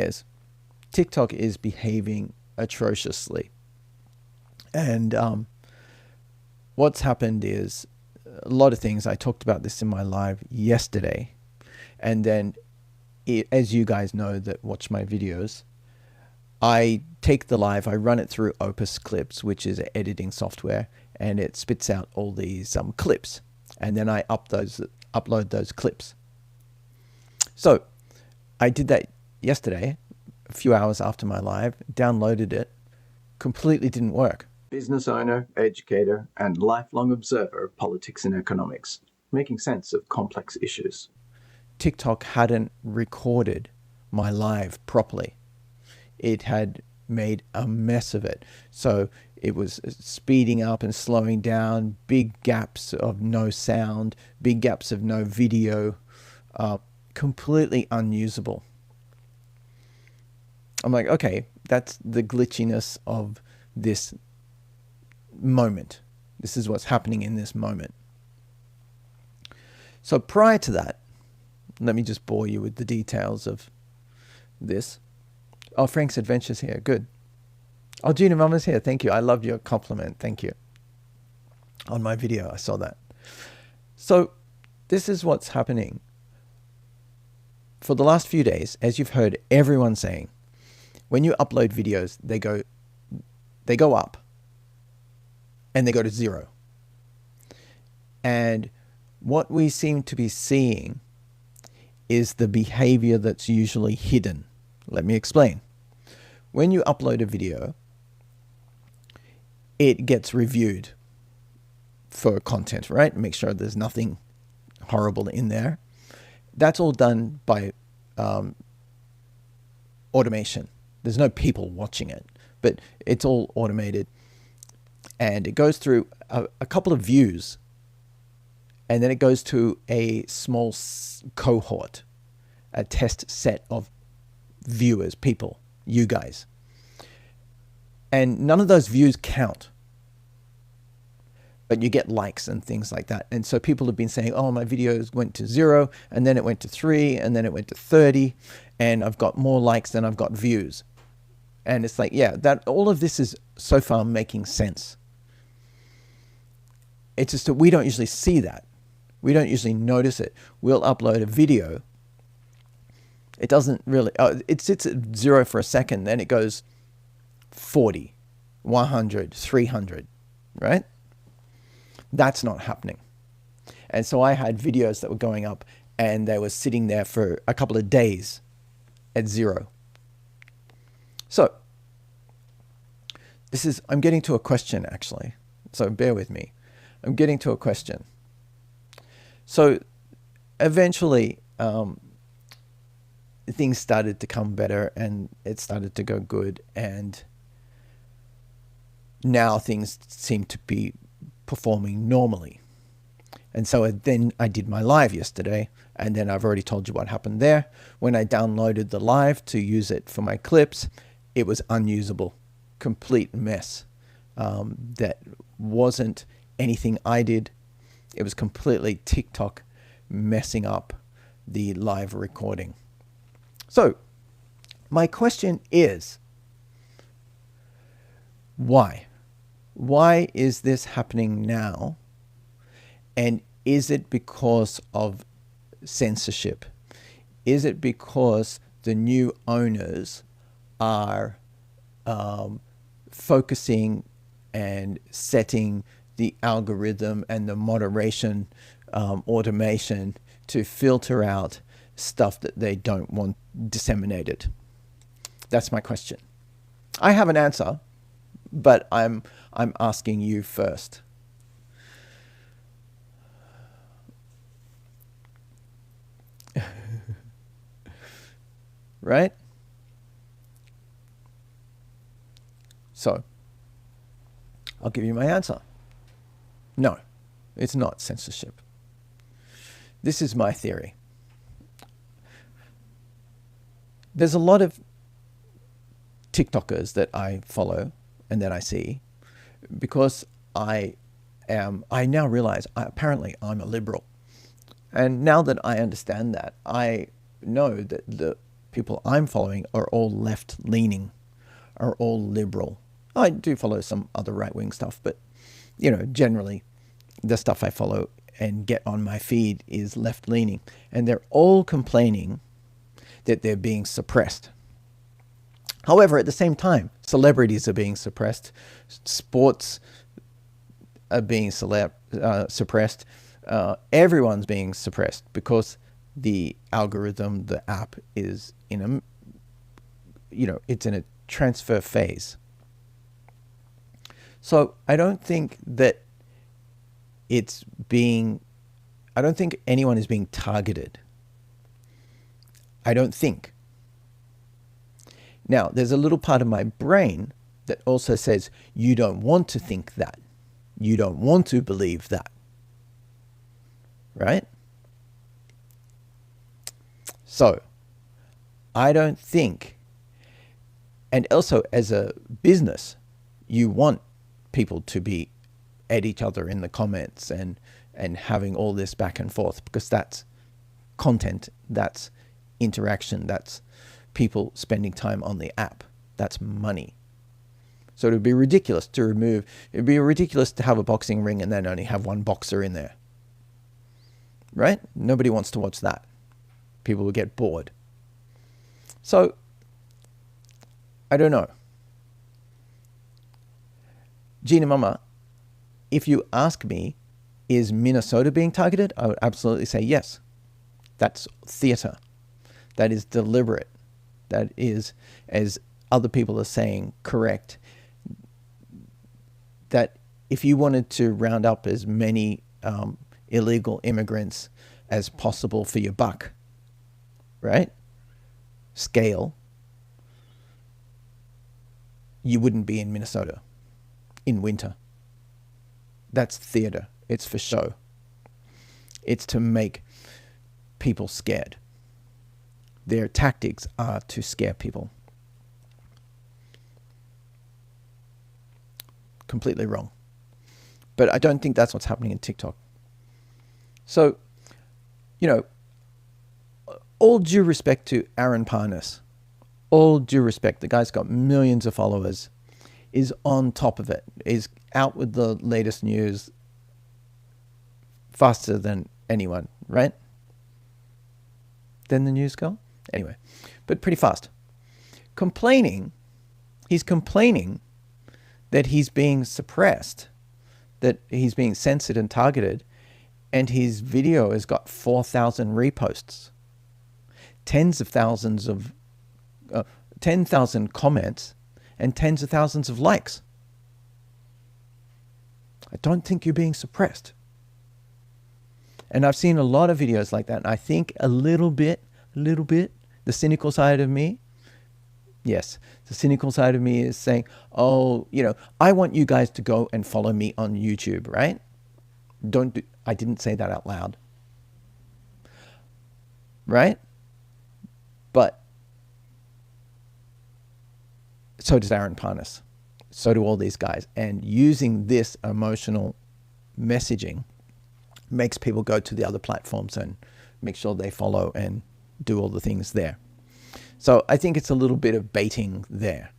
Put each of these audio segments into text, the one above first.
is TikTok is behaving atrociously. And what's happened is a lot of things. I talked about this in my live yesterday. And then, as you guys know that watch my videos, I take the live, I run it through Opus Clips, which is an editing software, and it spits out all these clips. And then I upload those clips. So I did that yesterday, a few hours after my live, downloaded it, completely didn't work. Business owner, educator, and lifelong observer of politics and economics, making sense of complex issues. TikTok hadn't recorded my live properly. It had made a mess of it. So it was speeding up and slowing down, big gaps of no sound, big gaps of no video, completely unusable. I'm like, okay, that's the glitchiness of this moment. This is what's happening in this moment. So prior to that, let me just bore you with the details of this. Oh, Frank's Adventures here. Good. Oh, Gina Mama's here. Thank you. I love your compliment. Thank you. On my video, I saw that. So this is what's happening. For the last few days, as you've heard everyone saying, when you upload videos, they go up and they go to 0. And what we seem to be seeing is the behavior that's usually hidden. Let me explain. When you upload a video, it gets reviewed for content, right? Make sure there's nothing horrible in there. That's all done by automation. There's no people watching it, but it's all automated. And it goes through a couple of views, and then it goes to a small cohort, a test set of viewers, people, you guys. And none of those views count, but you get likes and things like that. And so people have been saying, oh, my videos went to 0, and then it went to 3, and then it went to 30, and I've got more likes than I've got views. And it's like, yeah, that all of this is so far making sense. It's just that we don't usually see that. We don't usually notice it. We'll upload a video. It doesn't really, it sits at 0 for a second, then it goes 40, 100, 300, right? That's not happening. And so I had videos that were going up and they were sitting there for a couple of days at 0. So I'm getting to a question actually. So bear with me. I'm getting to a question. So eventually, things started to come better and it started to go good. And now things seem to be performing normally. And so then I did my live yesterday, and then I've already told you what happened there. When I downloaded the live to use it for my clips, it was unusable, complete mess. That wasn't anything I did. It was completely TikTok messing up the live recording. So my question is, why? Why is this happening now? And is it because of censorship? Is it because the new owners are focusing and setting the algorithm and the moderation automation to filter out stuff that they don't want disseminated? That's my question. I have an answer, but I'm asking you first. Right? So, I'll give you my answer. No, it's not censorship. This is my theory. There's a lot of TikTokers that I follow and that I see because I now realize apparently I'm a liberal. And now that I understand that, I know that the people I'm following are all left-leaning, are all liberal. I do follow some other right-wing stuff, but, generally the stuff I follow and get on my feed is left-leaning. And they're all complaining that they're being suppressed. However, at the same time, celebrities are being suppressed, sports are being suppressed, everyone's being suppressed because the algorithm, the app is in it's in a transfer phase. So I don't think anyone is being targeted. I don't think. Now, there's a little part of my brain that also says, you don't want to think that. You don't want to believe that. Right? So, I don't think, and also as a business, you want people to be at each other in the comments and having all this back and forth, because that's content, that's interaction, that's people spending time on the app, that's money. So it'd be ridiculous to have a boxing ring and then only have one boxer in there. Right? Nobody wants to watch that. People will get bored. So, I don't know. Gina Mama, if you ask me, is Minnesota being targeted? I would absolutely say yes. That's theater. That is deliberate. That is, as other people are saying, correct. That if you wanted to round up as many illegal immigrants as possible for your buck, right? Scale, you wouldn't be in Minnesota in winter. That's theater. It's for show. It's to make people scared. Their tactics are to scare people. Completely wrong. But I don't think that's what's happening in TikTok. So, all due respect to Aaron Parnas, all due respect, the guy's got millions of followers, is on top of it, is out with the latest news faster than anyone, right? Than the news girl? Anyway, but pretty fast. He's complaining that he's being suppressed, that he's being censored and targeted, and his video has got 4,000 reposts, 10,000 comments, and tens of thousands of likes. I don't think you're being suppressed. And I've seen a lot of videos like that, and I think a little bit, the cynical side of me, yes, the cynical side of me is saying, I want you guys to go and follow me on YouTube, right? I didn't say that out loud. Right? But so does Aaron Parnas. So do all these guys. And using this emotional messaging makes people go to the other platforms and make sure they follow and do all the things there. So I think it's a little bit of baiting there.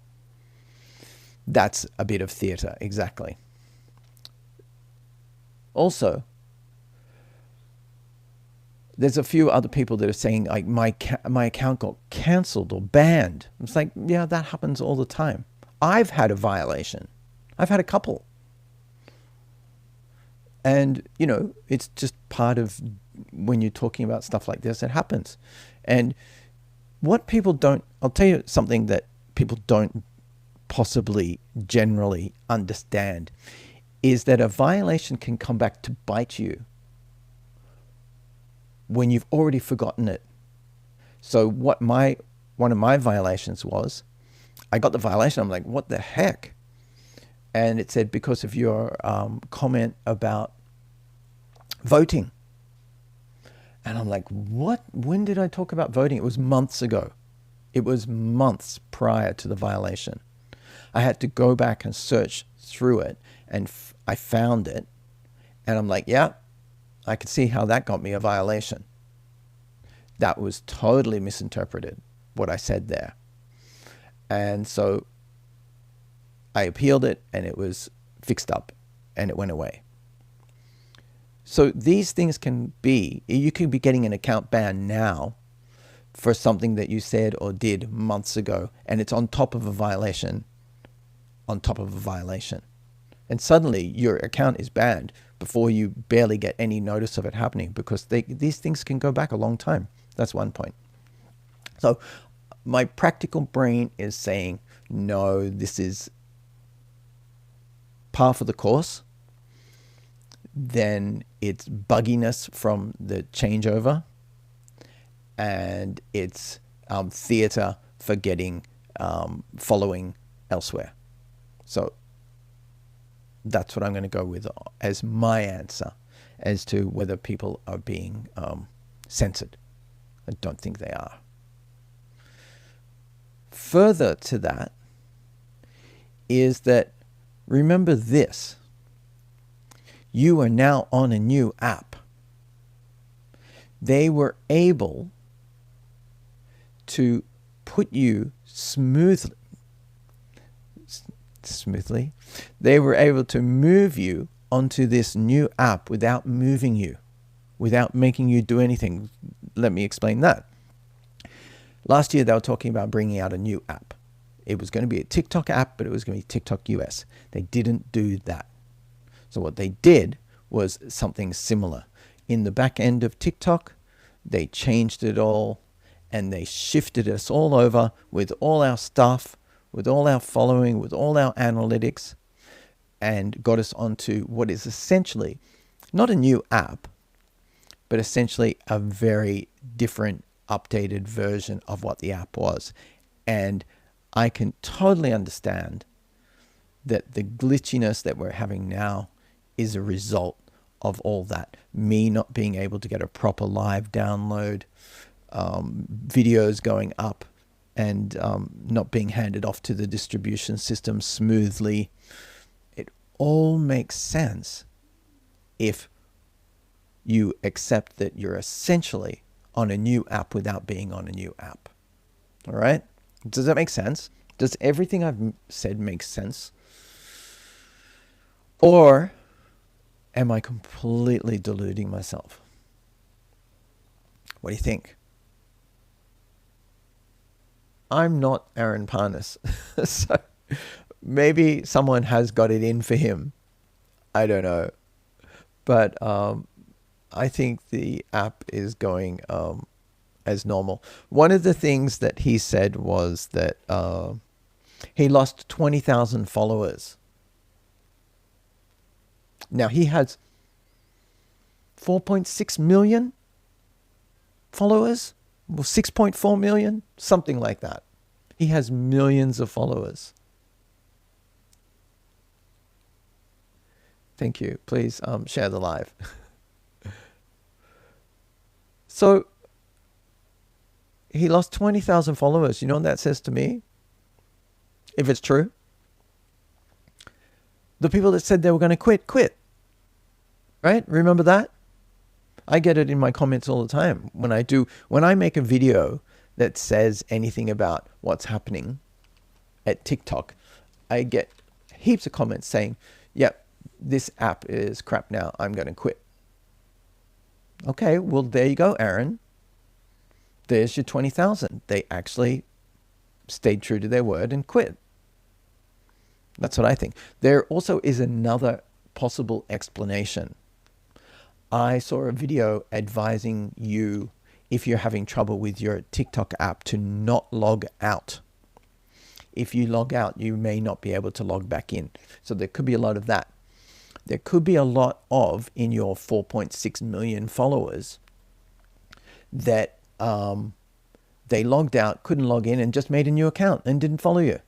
That's a bit of theater, exactly. Also, there's a few other people that are saying, like, my account got cancelled or banned. It's like, yeah, that happens all the time. I've had a violation. I've had a couple. And, it's just part of when you're talking about stuff like this, it happens. And what people don't, I'll tell you something that people don't possibly generally understand, is that a violation can come back to bite you when you've already forgotten it. So one of my violations was, I got the violation, I'm like, what the heck? And it said, because of your comment about voting. And I'm like, what? When did I talk about voting? It was months ago. It was months prior to the violation. I had to go back and search through it, and I found it. And I'm like, yeah, I could see how that got me a violation. That was totally misinterpreted. what I said there. And so I appealed it, and it was fixed up, and it went away. So these things can be, you could be getting an account ban now for something that you said or did months ago, and it's on top of a violation, on top of a violation. And suddenly your account is banned before you barely get any notice of it happening, because these things can go back a long time. That's one point. So my practical brain is saying, no, this is par for the course. Then it's bugginess from the changeover, and it's theater for getting following elsewhere. So that's what I'm going to go with as my answer as to whether people are being censored. I don't think they are. Further to that is that, remember this, you are now on a new app. They were able to put you smoothly, they were able to move you onto this new app without moving you, without making you do anything. Let me explain that. Last year, they were talking about bringing out a new app. It was going to be a TikTok app, but it was going to be TikTok US. They didn't do that. So what they did was something similar. In the back end of TikTok, they changed it all, and they shifted us all over with all our stuff, with all our following, with all our analytics, and got us onto what is essentially not a new app, but essentially a very different, updated version of what the app was. And I can totally understand that the glitchiness that we're having now is a result of all that. Me not being able to get a proper live download, videos going up and not being handed off to the distribution system smoothly. It all makes sense if you accept that you're essentially on a new app without being on a new app. All right? Does that make sense? Does everything I've said make sense? Or am I completely deluding myself? What do you think? I'm not Aaron Parnas, so maybe someone has got it in for him. I don't know. But I think the app is going as normal. One of the things that he said was that he lost 20,000 followers. Now he has 4.6 million followers, well, 6.4 million, something like that. He has millions of followers. Thank you. Please share the live. So he lost 20,000 followers. You know what that says to me? If it's true, the people that said they were going to quit. Right? Remember that? I get it in my comments all the time. When I make a video that says anything about what's happening at TikTok, I get heaps of comments saying, yep, this app is crap now. I'm going to quit. Okay, well, there you go, Aaron. There's your 20,000. They actually stayed true to their word and quit. That's what I think. There also is another possible explanation. I saw a video advising you, if you're having trouble with your TikTok app, to not log out. If you log out, you may not be able to log back in. So there could be a lot of that. There could be a lot of, in your 4.6 million followers, that they logged out, couldn't log in, and just made a new account and didn't follow you.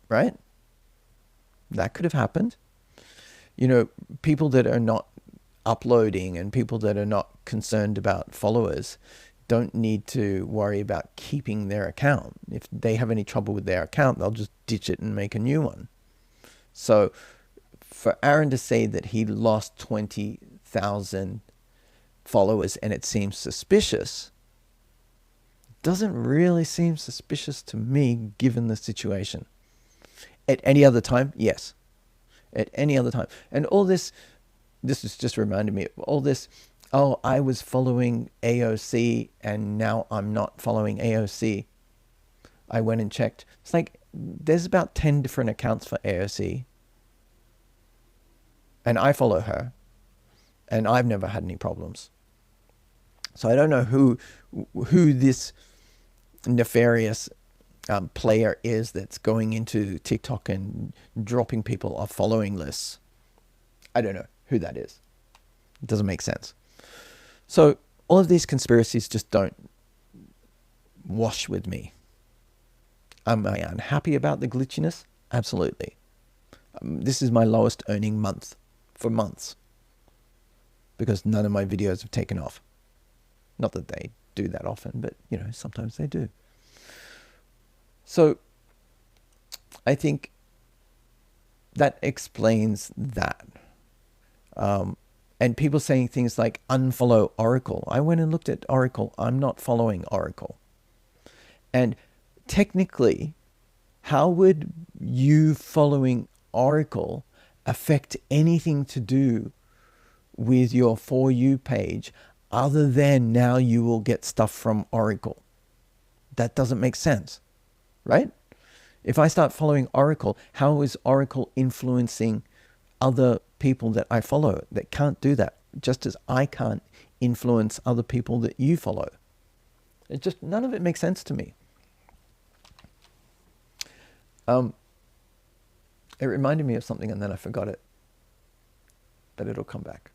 Right? That could have happened. You know, people that are not uploading and people that are not concerned about followers don't need to worry about keeping their account. If they have any trouble with their account, they'll just ditch it and make a new one. So for Aaron to say that he lost 20,000 followers and it seems suspicious, doesn't really seem suspicious to me given the situation. At any other time, yes. At any other time. And all this is just reminded me of all this, oh, I was following AOC and now I'm not following AOC. I went and checked. It's like there's about 10 different accounts for AOC. And I follow her. And I've never had any problems. So I don't know who this nefarious player is that's going into TikTok and dropping people off following lists. I don't know who that is. It doesn't make sense. So all of these conspiracies just don't wash with me. Am I unhappy about the glitchiness? Absolutely. This is my lowest earning month for months because none of my videos have taken off. Not that they do that often, but sometimes they do. So I think that explains that. And people saying things like unfollow Oracle. I went and looked at Oracle. I'm not following Oracle. And technically, how would you following Oracle affect anything to do with your For You page other than now you will get stuff from Oracle? That doesn't make sense, right? If I start following Oracle, how is Oracle influencing other people that I follow? That can't do that, just as I can't influence other people that you follow. It just, none of it makes sense to me. It reminded me of something and then I forgot it, but it'll come back.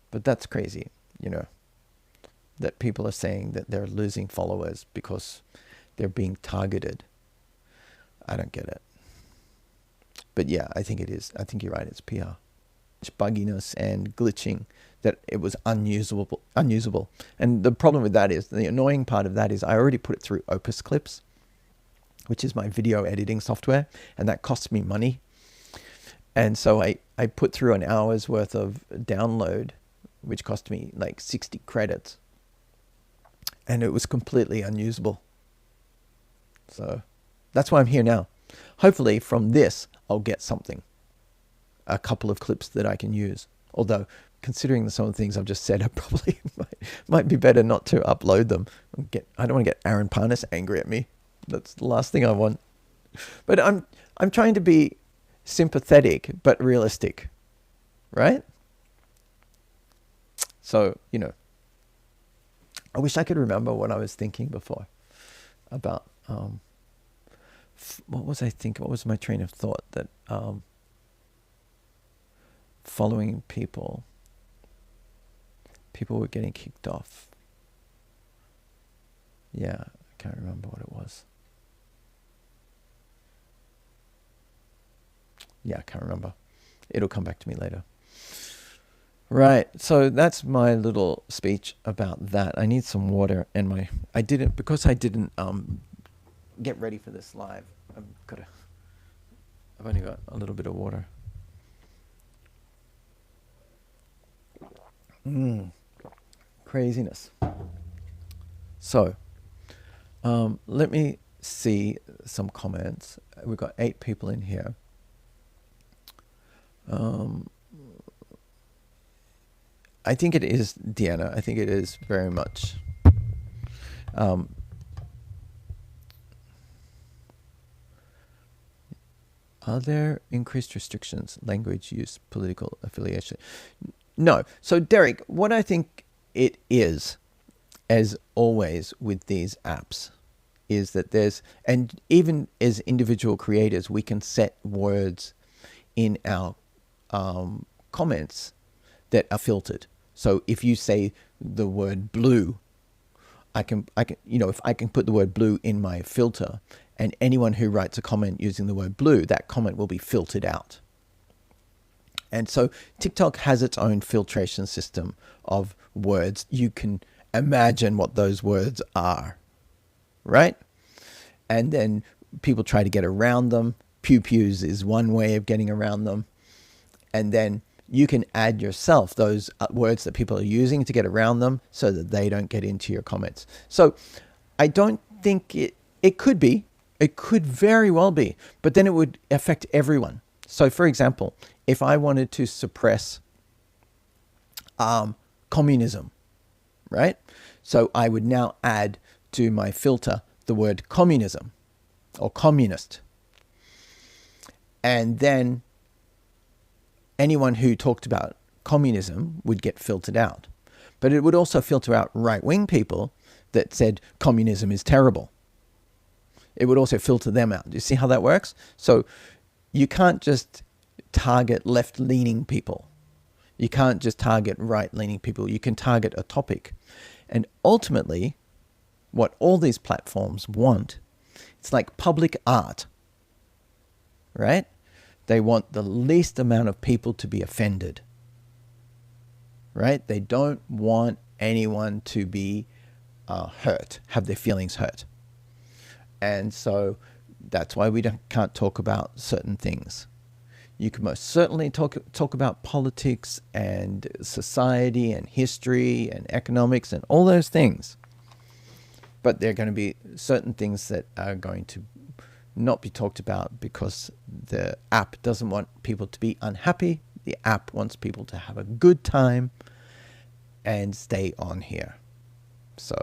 But that's crazy, that people are saying that they're losing followers because they're being targeted. I don't get it. But yeah, I think it is. I think you're right. It's PR. It's bugginess and glitching that it was unusable. And the problem with that is, the annoying part of that is I already put it through Opus Clips, which is my video editing software, and that costs me money. And so I put through an hour's worth of download, which cost me like 60 credits. And it was completely unusable. So that's why I'm here now. Hopefully from this, I'll get something. A couple of clips that I can use. Although, considering some of the things I've just said, I probably might be better not to upload them. I don't want to get Aaron Parnas angry at me. That's the last thing I want. But I'm trying to be sympathetic but realistic, right? So, I wish I could remember what I was thinking before about what was I thinking? What was my train of thought that following people were getting kicked off. Yeah, I can't remember what it was. Yeah, I can't remember. It'll come back to me later. Right, so that's my little speech about that. I need some water, and I didn't get ready for this live. I've only got a little bit of water. Craziness. So, let me see some comments. We've got 8 people in here. I think it is, Deanna. I think it is very much. Are there increased restrictions, language use, political affiliation? No. So, Derek, what I think it is, as always with these apps, is that and even as individual creators, we can set words in our comments that are filtered. So if you say the word blue, I can, if I can put the word blue in my filter, and anyone who writes a comment using the word blue, that comment will be filtered out. And so TikTok has its own filtration system of words. You can imagine what those words are, right? And then people try to get around them. Pew-pews is one way of getting around them. And then you can add yourself those words that people are using to get around them so that they don't get into your comments. So I don't think it could be. It could very well be, but then it would affect everyone. So for example, if I wanted to suppress communism, right? So I would now add to my filter the word communism or communist. And then anyone who talked about communism would get filtered out. But it would also filter out right-wing people that said communism is terrible. It would also filter them out. Do you see how that works? So you can't just target left-leaning people. You can't just target right-leaning people. You can target a topic. And ultimately, what all these platforms want, it's like public art, right? They want the least amount of people to be offended, right? They don't want anyone to be hurt, have their feelings hurt. And so that's why we can't talk about certain things. You can most certainly talk about politics and society and history and economics and all those things. But there are going to be certain things that are going to not be talked about because the app doesn't want people to be unhappy. The app wants people to have a good time and stay on here. So,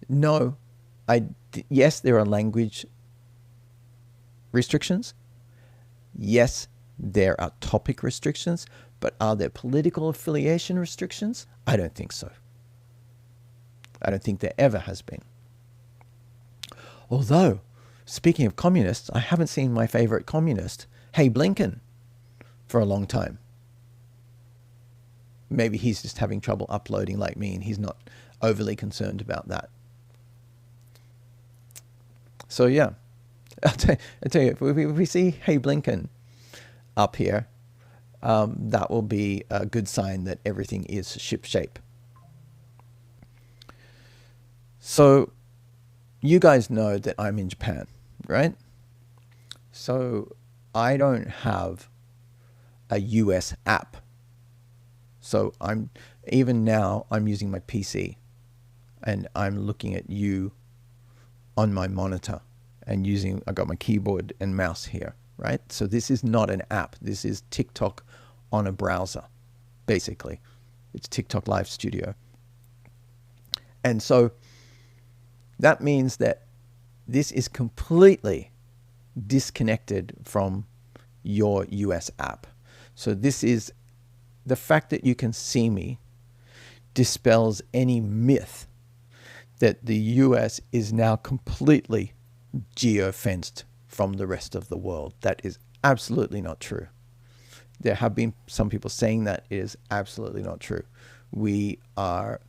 no, yes, there are language restrictions. Yes, there are topic restrictions, but are there political affiliation restrictions? I don't think so. I don't think there ever has been. Although, speaking of communists, I haven't seen my favorite communist, Hey Blinken, for a long time. Maybe he's just having trouble uploading like me and he's not overly concerned about that. So yeah, I'll tell you, if we see Hey Blinken up here, that will be a good sign that everything is shipshape. So you guys know that I'm in Japan, right? So I don't have a US app. So even now I'm using my PC and I'm looking at you on my monitor and I got my keyboard and mouse here, right? So this is not an app. This is TikTok on a browser, basically. It's TikTok Live Studio. And so that means that this is completely disconnected from your US app. So this is the fact that you can see me dispels any myth that the US is now completely geo-fenced from the rest of the world. That is absolutely not true. There have been some people saying that. It is absolutely not true. You are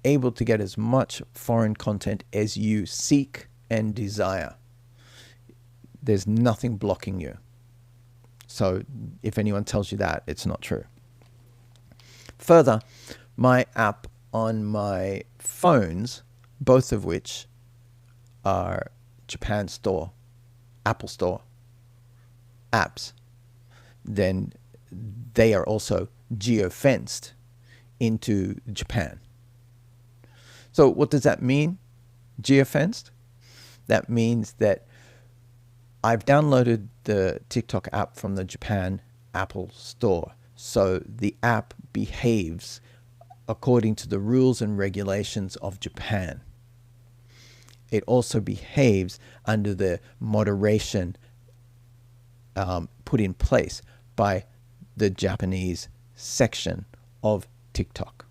able to get as much foreign content as you seek and desire. There's nothing blocking you. So if anyone tells you that, it's not true. Further, my app on my phones, both of which are Japan Store, Apple Store apps, then they are also geo-fenced into Japan. So what does that mean, geo-fenced? That means that I've downloaded the TikTok app from the Japan Apple Store. So the app behaves according to the rules and regulations of Japan. It also behaves under the moderation put in place by the Japanese section of TikTok.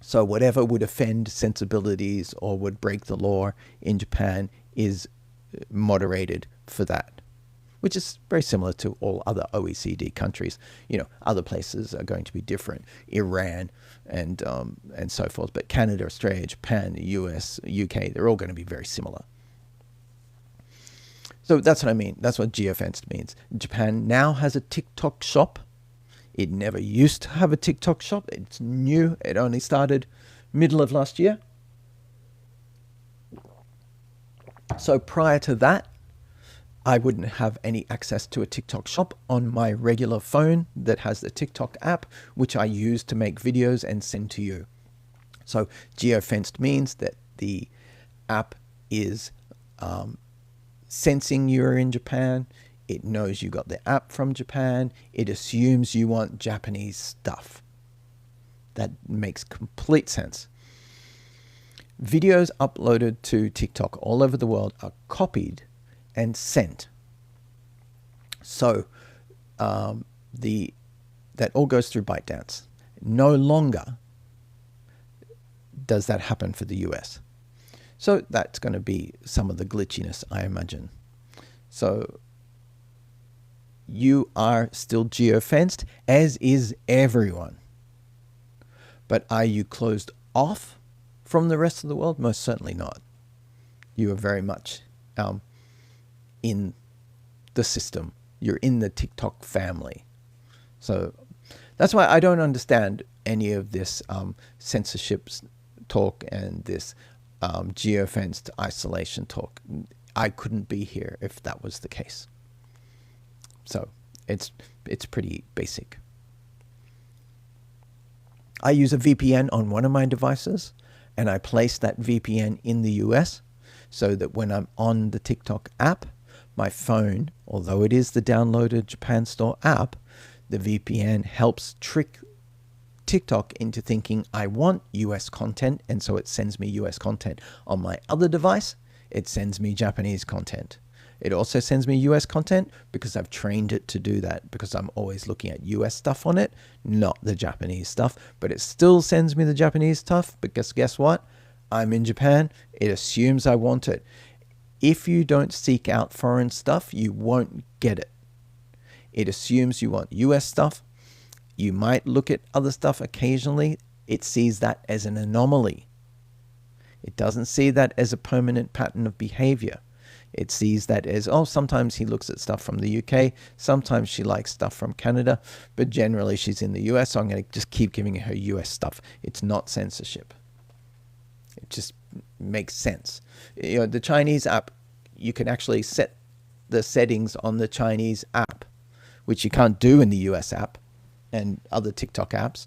So whatever would offend sensibilities or would break the law in Japan is moderated for that, which is very similar to all other OECD countries. You know, other places are going to be different, Iran and so forth. But Canada, Australia, Japan, the US, UK, they're all going to be very similar. So that's what I mean. That's what geofenced means. Japan now has a TikTok shop. It never used to have a TikTok shop. It's new. It only started middle of last year. So prior to that, I wouldn't have any access to a TikTok shop on my regular phone that has the TikTok app, which I use to make videos and send to you. So geofenced means that the app is sensing you're in Japan. It knows you got the app from Japan. It assumes you want Japanese stuff. That makes complete sense. Videos uploaded to TikTok all over the world are copied and sent. So that all goes through ByteDance. No longer does that happen for the US. So that's going to be some of the glitchiness, I imagine. So you are still geofenced, as is everyone. But are you closed off from the rest of the world? Most certainly not. You are very much in the system. You're in the TikTok family. So that's why I don't understand any of this censorship talk and this geofenced isolation talk. I couldn't be here if that was the case. So it's pretty basic. I use a VPN on one of my devices, and I place that VPN in the US so that when I'm on the TikTok app, my phone, although it is the downloaded Japan Store app, the VPN helps trick TikTok into thinking I want US content, and so it sends me US content. On my other device, it sends me Japanese content. It also sends me US content because I've trained it to do that, because I'm always looking at US stuff on it, not the Japanese stuff. But it still sends me the Japanese stuff because guess what? I'm in Japan. It assumes I want it. If you don't seek out foreign stuff, you won't get it. It assumes you want US stuff. You might look at other stuff occasionally. It sees that as an anomaly. It doesn't see that as a permanent pattern of behavior. It sees that as, oh, sometimes he looks at stuff from the UK, sometimes she likes stuff from Canada, but generally she's in the US, so I'm going to just keep giving her US stuff. It's not censorship. It just makes sense. You know, the Chinese app, you can actually set the settings on the Chinese app, which you can't do in the US app and other TikTok apps,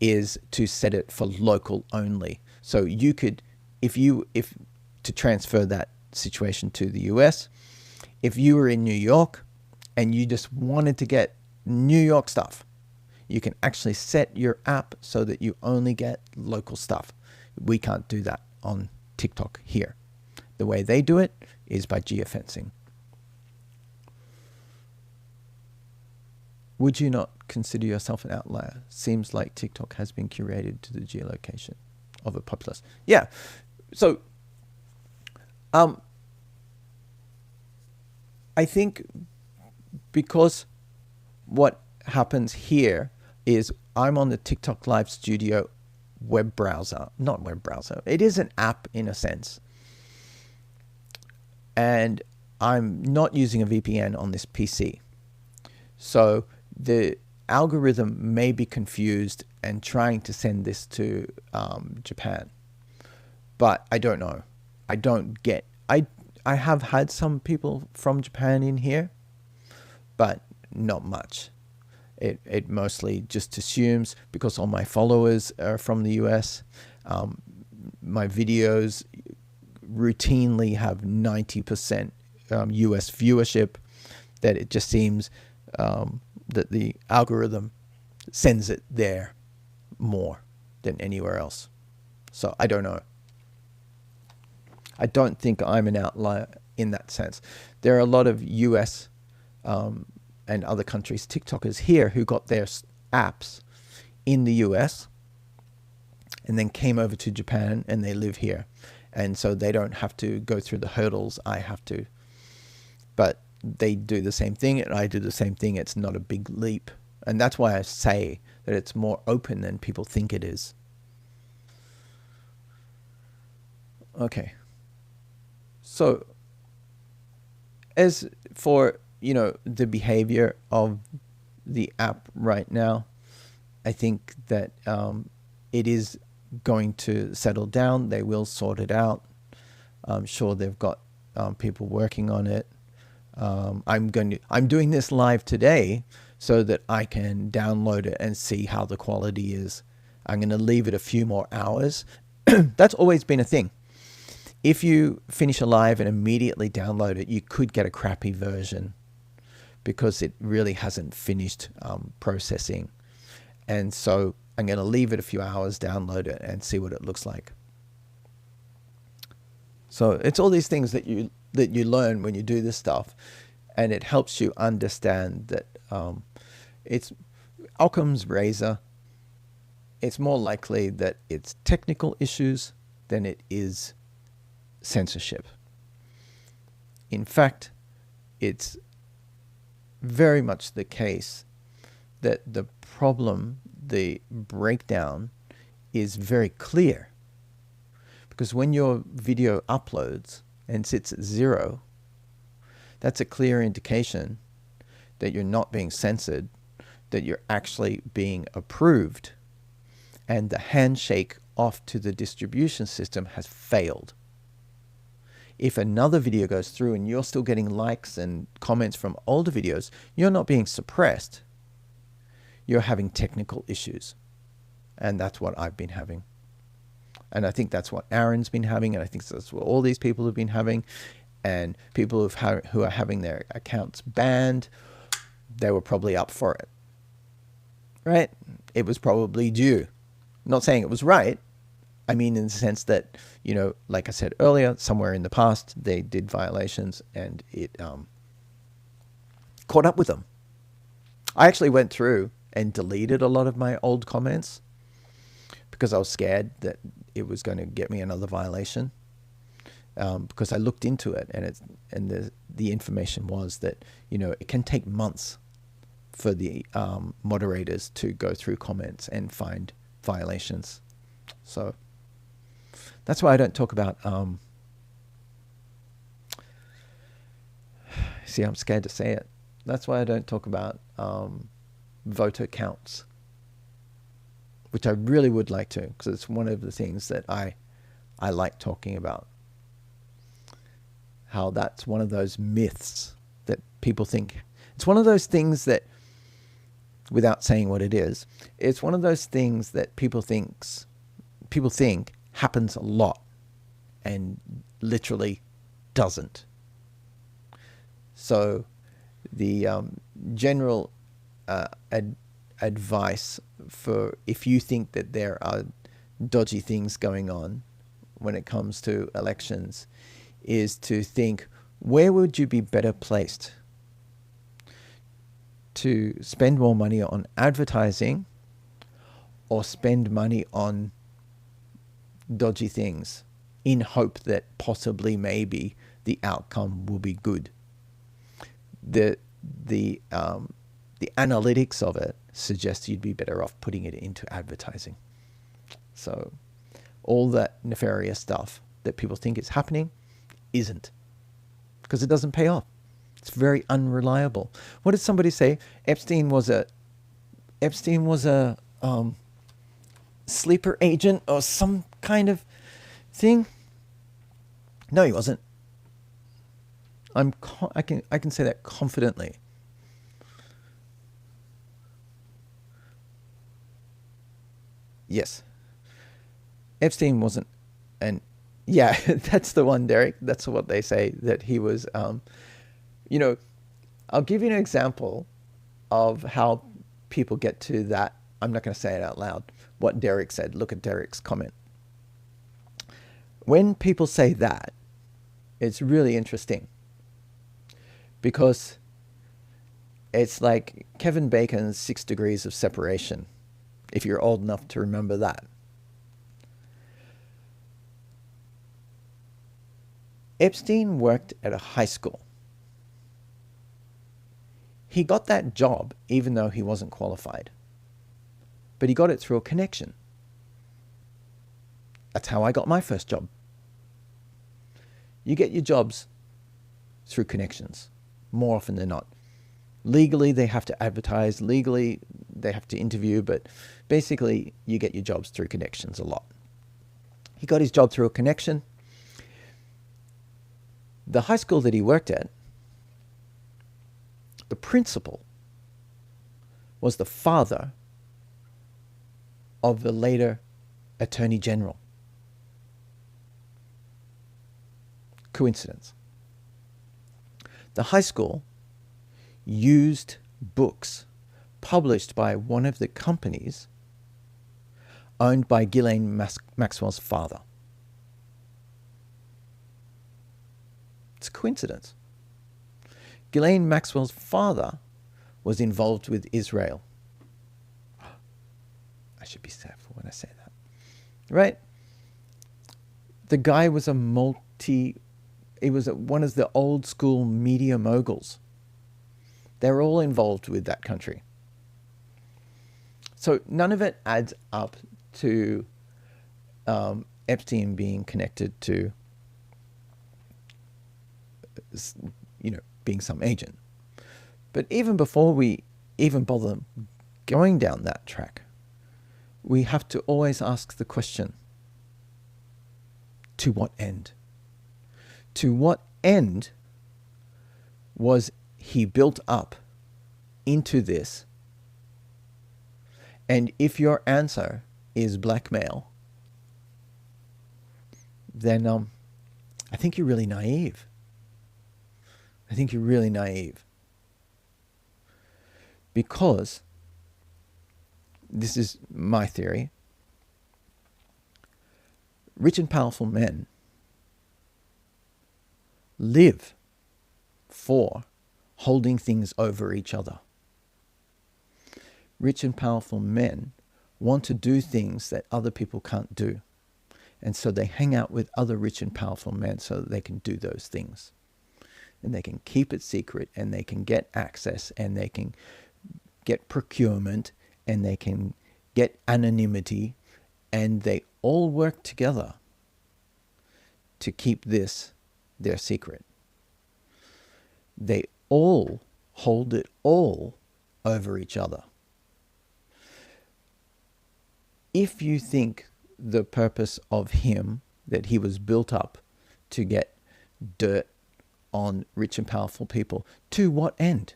is to set it for local only. So you could, if to transfer that situation to the US, if you were in New York and you just wanted to get New York stuff, you can actually set your app so that you only get local stuff. We can't do that on TikTok here. The way they do it is by geofencing. Would you not consider yourself an outlier? Seems like TikTok has been curated to the geolocation of a populace. Yeah. So I think because what happens here is I'm on the TikTok Live Studio web browser, not web browser. It is an app in a sense. And I'm not using a VPN on this PC. So the algorithm may be confused and trying to send this to Japan. But I don't know. I don't get... I have had some people from Japan in here, but not much. It mostly just assumes, because all my followers are from the US, my videos routinely have 90% US viewership, that it just seems that the algorithm sends it there more than anywhere else. So I don't know. I don't think I'm an outlier in that sense. There are a lot of US and other countries' TikTokers here who got their apps in the US and then came over to Japan and they live here. And so they don't have to go through the hurdles I have to. But they do the same thing and I do the same thing. It's not a big leap. And that's why I say that it's more open than people think it is. Okay. So as for, you know, the behavior of the app right now, I think that it is going to settle down. They will sort it out. I'm sure they've got people working on it. I'm doing this live today so that I can download it and see how the quality is. I'm going to leave it a few more hours. That's always been a thing. If you finish a live and immediately download it, you could get a crappy version because it really hasn't finished processing. And so I'm going to leave it a few hours, download it, and see what it looks like. So it's all these things that you learn when you do this stuff, and it helps you understand that it's Occam's razor. It's more likely that it's technical issues than it is censorship. In fact, it's very much the case that the problem, the breakdown, is very clear. Because when your video uploads and sits at 0, that's a clear indication that you're not being censored, that you're actually being approved, and the handshake off to the distribution system has failed. If another video goes through and you're still getting likes and comments from older videos, you're not being suppressed. You're having technical issues. And that's what I've been having. And I think that's what Aaron's been having, and I think that's what all these people have been having. And people who are having their accounts banned, they were probably up for it. Right? It was probably due. I'm not saying it was right. I mean, in the sense that, like I said earlier, somewhere in the past, they did violations and it caught up with them. I actually went through and deleted a lot of my old comments because I was scared that it was going to get me another violation. Because I looked into it, and the information was that it can take months for the moderators to go through comments and find violations. So that's why I don't talk about. See, I'm scared to say it. That's why I don't talk about voter counts, which I really would like to, because it's one of the things that I like talking about. How that's one of those myths that people think. It's one of those things that, without saying what it is, it's one of those things that people think happens a lot and literally doesn't. So the general advice for if you think that there are dodgy things going on when it comes to elections is to think, where would you be better placed to spend more money on advertising or spend money on dodgy things in hope that possibly maybe the outcome will be good? The analytics of it suggests you'd be better off putting it into advertising. So all that nefarious stuff that people think is happening isn't, because it doesn't pay off. It's very unreliable. What did somebody say? Epstein was a sleeper agent or some kind of thing. No, he wasn't. I can say that confidently. Yes, Epstein wasn't an. Yeah, that's the one, Derek. That's what they say, that he was. I'll give you an example of how people get to that. I'm not going to say it out loud. What Derek said. Look at Derek's comment. When people say that, it's really interesting, because it's like Kevin Bacon's 6 degrees of separation, if you're old enough to remember that. Epstein worked at a high school. He got that job even though he wasn't qualified, but he got it through a connection. That's how I got my first job. You get your jobs through connections, more often than not. Legally, they have to advertise. Legally, they have to interview. But basically, you get your jobs through connections a lot. He got his job through a connection. The high school that he worked at the principal, was the father of the later Attorney General. Coincidence. The high school used books published by one of the companies owned by Ghislaine Maxwell's father. It's a coincidence. Ghislaine Maxwell's father was involved with Israel. I should be careful when I say that. Right? The guy was he was one of the old school media moguls. They're all involved with that country. So none of it adds up to Epstein being connected to, being some agent. But even before we even bother going down that track, we have to always ask the question, to what end? To what end was he built up into this? And if your answer is blackmail, then I think you're really naive. I think you're really naive. Because, this is my theory, rich and powerful men live for holding things over each other. Rich and powerful men want to do things that other people can't do. And so they hang out with other rich and powerful men so that they can do those things. And they can keep it secret, and they can get access, and they can get procurement, and they can get anonymity, and they all work together to keep this their secret. They all hold it all over each other. If you think the purpose of him, that he was built up to get dirt on rich and powerful people, to what end?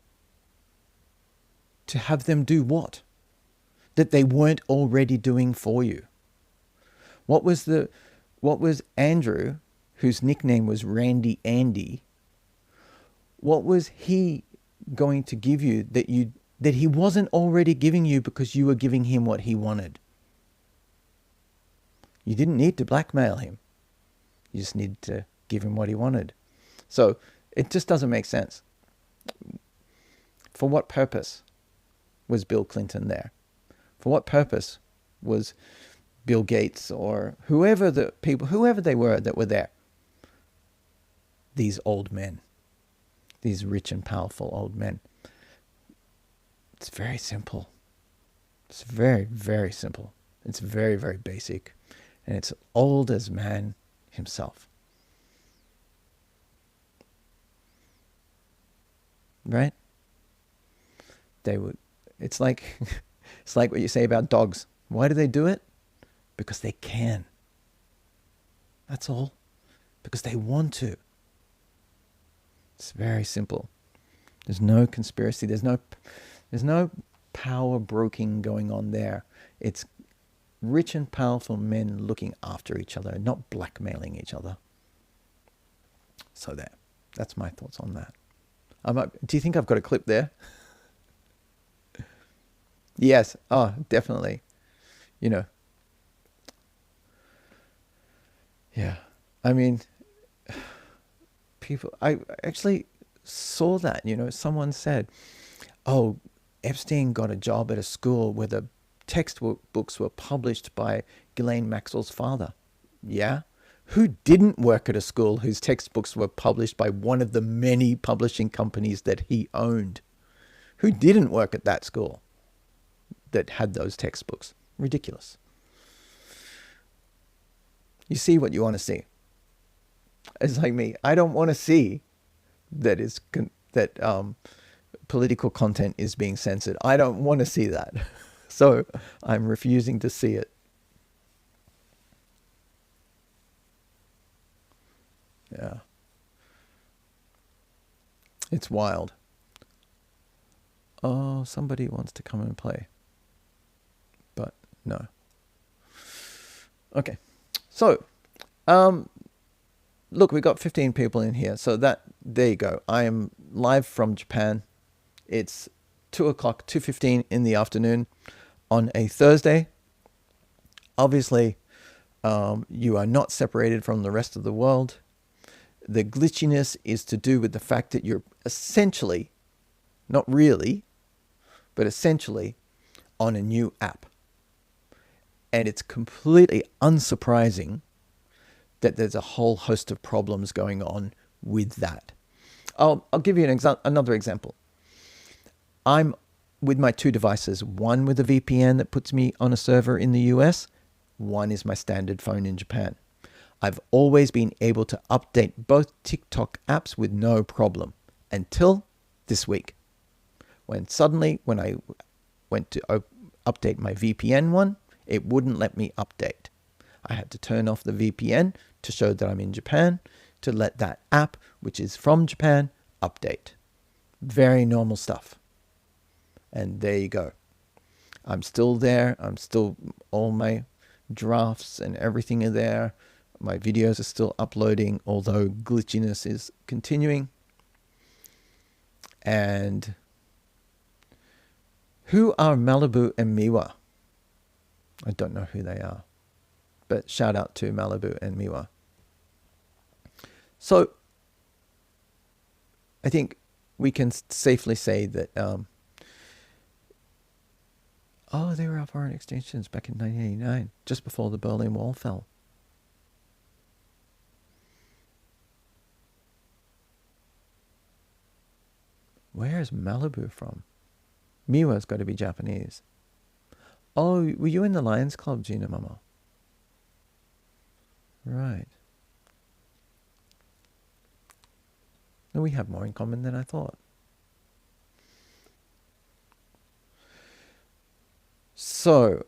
To have them do what? That they weren't already doing for you. What was Andrew, whose nickname was Randy Andy, what was he going to give you that he wasn't already giving you because you were giving him what he wanted? You didn't need to blackmail him. You just needed to give him what he wanted. So it just doesn't make sense. For what purpose was Bill Clinton there? For what purpose was Bill Gates or whoever they were that were there? These old men, these rich and powerful old men. It's very simple. It's very, very simple. It's very, very basic. And it's old as man himself. Right? It's like what you say about dogs. Why do they do it? Because they can. That's all. Because they want to. It's very simple. There's no conspiracy. There's no power broking going on there. It's rich and powerful men looking after each other, not blackmailing each other. So that's my thoughts on that. Do you think I've got a clip there? Yes. Oh, definitely. Yeah. I mean, I actually saw that, someone said, oh, Epstein got a job at a school where the textbooks were published by Ghislaine Maxwell's father. Yeah? Who didn't work at a school whose textbooks were published by one of the many publishing companies that he owned? Who didn't work at that school that had those textbooks? Ridiculous. You see what you want to see. It's like me. I don't want to see that political content is being censored. I don't want to see that. So I'm refusing to see it. Yeah. It's wild. Oh, somebody wants to come and play. But no. Okay. So, look, we got 15 people in here. So there you go. I am live from Japan. It's 2 o'clock, 2:15 in the afternoon on a Thursday. Obviously, you are not separated from the rest of the world. The glitchiness is to do with the fact that you're essentially, not really, but essentially on a new app. And it's completely unsurprising that there's a whole host of problems going on with that. I'll give you another example. I'm with my 2 devices, one with a VPN that puts me on a server in the US, one is my standard phone in Japan. I've always been able to update both TikTok apps with no problem until this week, when suddenly when I went to update my VPN one, it wouldn't let me update. I had to turn off the VPN to show that I'm in Japan to let that app, which is from Japan, update. Very normal stuff. And there you go. I'm still there. All my drafts and everything are there. My videos are still uploading, although glitchiness is continuing. And who are Malibu and Miwa? I don't know who they are, but shout out to Malibu and Miwa. So I think we can safely say that, they were our foreign exchanges back in 1989, just before the Berlin Wall fell. Where is Malibu from? Miwa's got to be Japanese. Oh, were you in the Lions Club, Gina Mama? Right. No, we have more in common than I thought. So,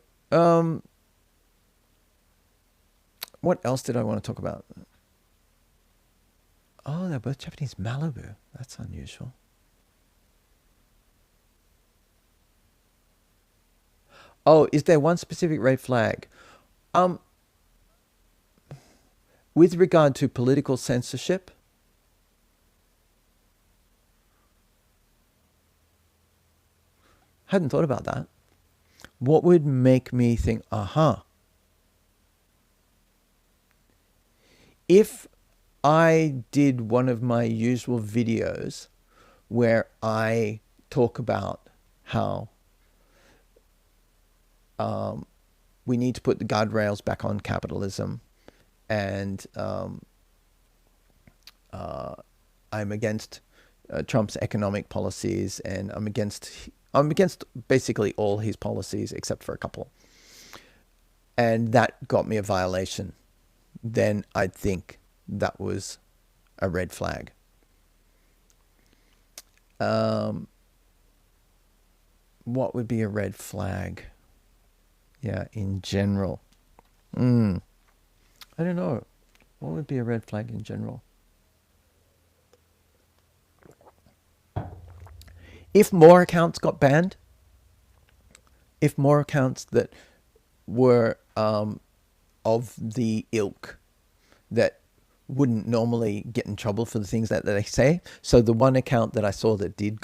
what else did I want to talk about? Oh, they're both Japanese. Malibu. That's unusual. Oh, is there one specific red flag? With regard to political censorship, hadn't thought about that. What would make me think, if I did one of my usual videos where I talk about how we need to put the guardrails back on capitalism, and I'm against Trump's economic policies, and I'm against basically all his policies except for a couple, and that got me a violation, then I'd think that was a red flag. What would be a red flag? Yeah, in general. I don't know. What would be a red flag in general? If more accounts got banned, if more accounts that were of the ilk that wouldn't normally get in trouble for the things that they say. So the one account that I saw that did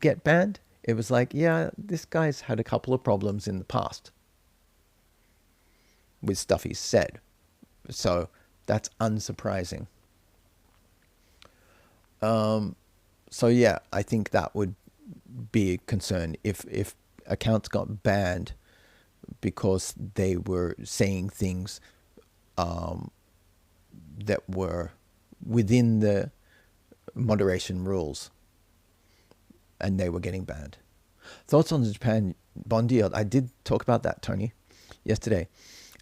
get banned, it was like, yeah, this guy's had a couple of problems in the past with stuff he's said. So that's unsurprising. So yeah, I think that would be a concern if accounts got banned because they were saying things that were within the moderation rules and they were getting banned. Thoughts on the Japan bond yield? I did talk about that, Tony, yesterday.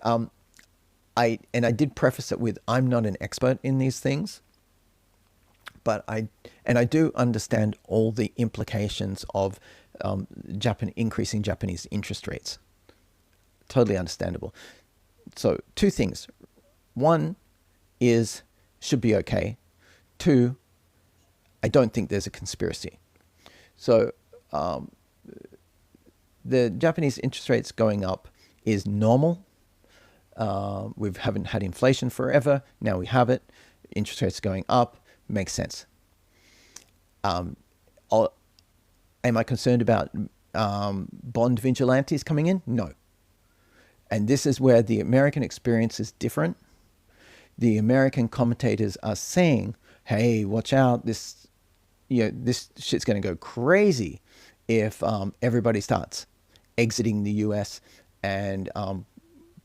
I did preface it with, I'm not an expert in these things, but I do understand all the implications of increasing Japanese interest rates. Totally understandable. So 2 things. 1 is should be okay. 2, I don't think there's a conspiracy. So the Japanese interest rates going up is normal. We haven't had inflation forever. Now we have it. Interest rates going up makes sense. Am I concerned about bond vigilantes coming in? No. And this is where the American experience is different. The American commentators are saying, "Hey, watch out! This shit's going to go crazy if everybody starts exiting the U.S. and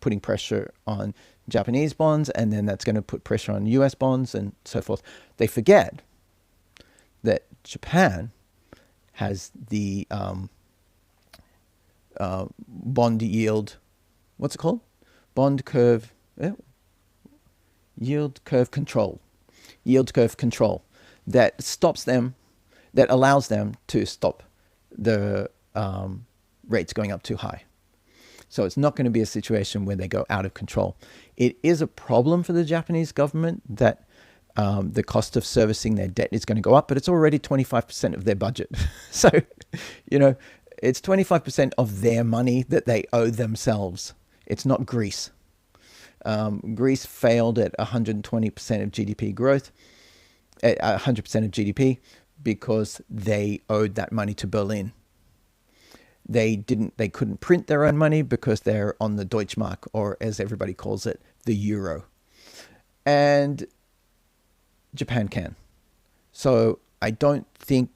putting pressure on Japanese bonds, and then that's going to put pressure on U.S. bonds and so forth." They forget that Japan has the bond yield, what's it called? Bond curve, yield curve control that stops them, that allows them to stop the rates going up too high. So it's not going to be a situation where they go out of control. It is a problem for the Japanese government that the cost of servicing their debt is going to go up, but it's already 25% of their budget. So, it's 25% of their money that they owe themselves. It's not Greece. Greece failed at 120% of GDP growth, at 100% of GDP, because they owed that money to Berlin. They couldn't print their own money because they're on the Deutschmark, or as everybody calls it, the euro. And Japan can. So I don't think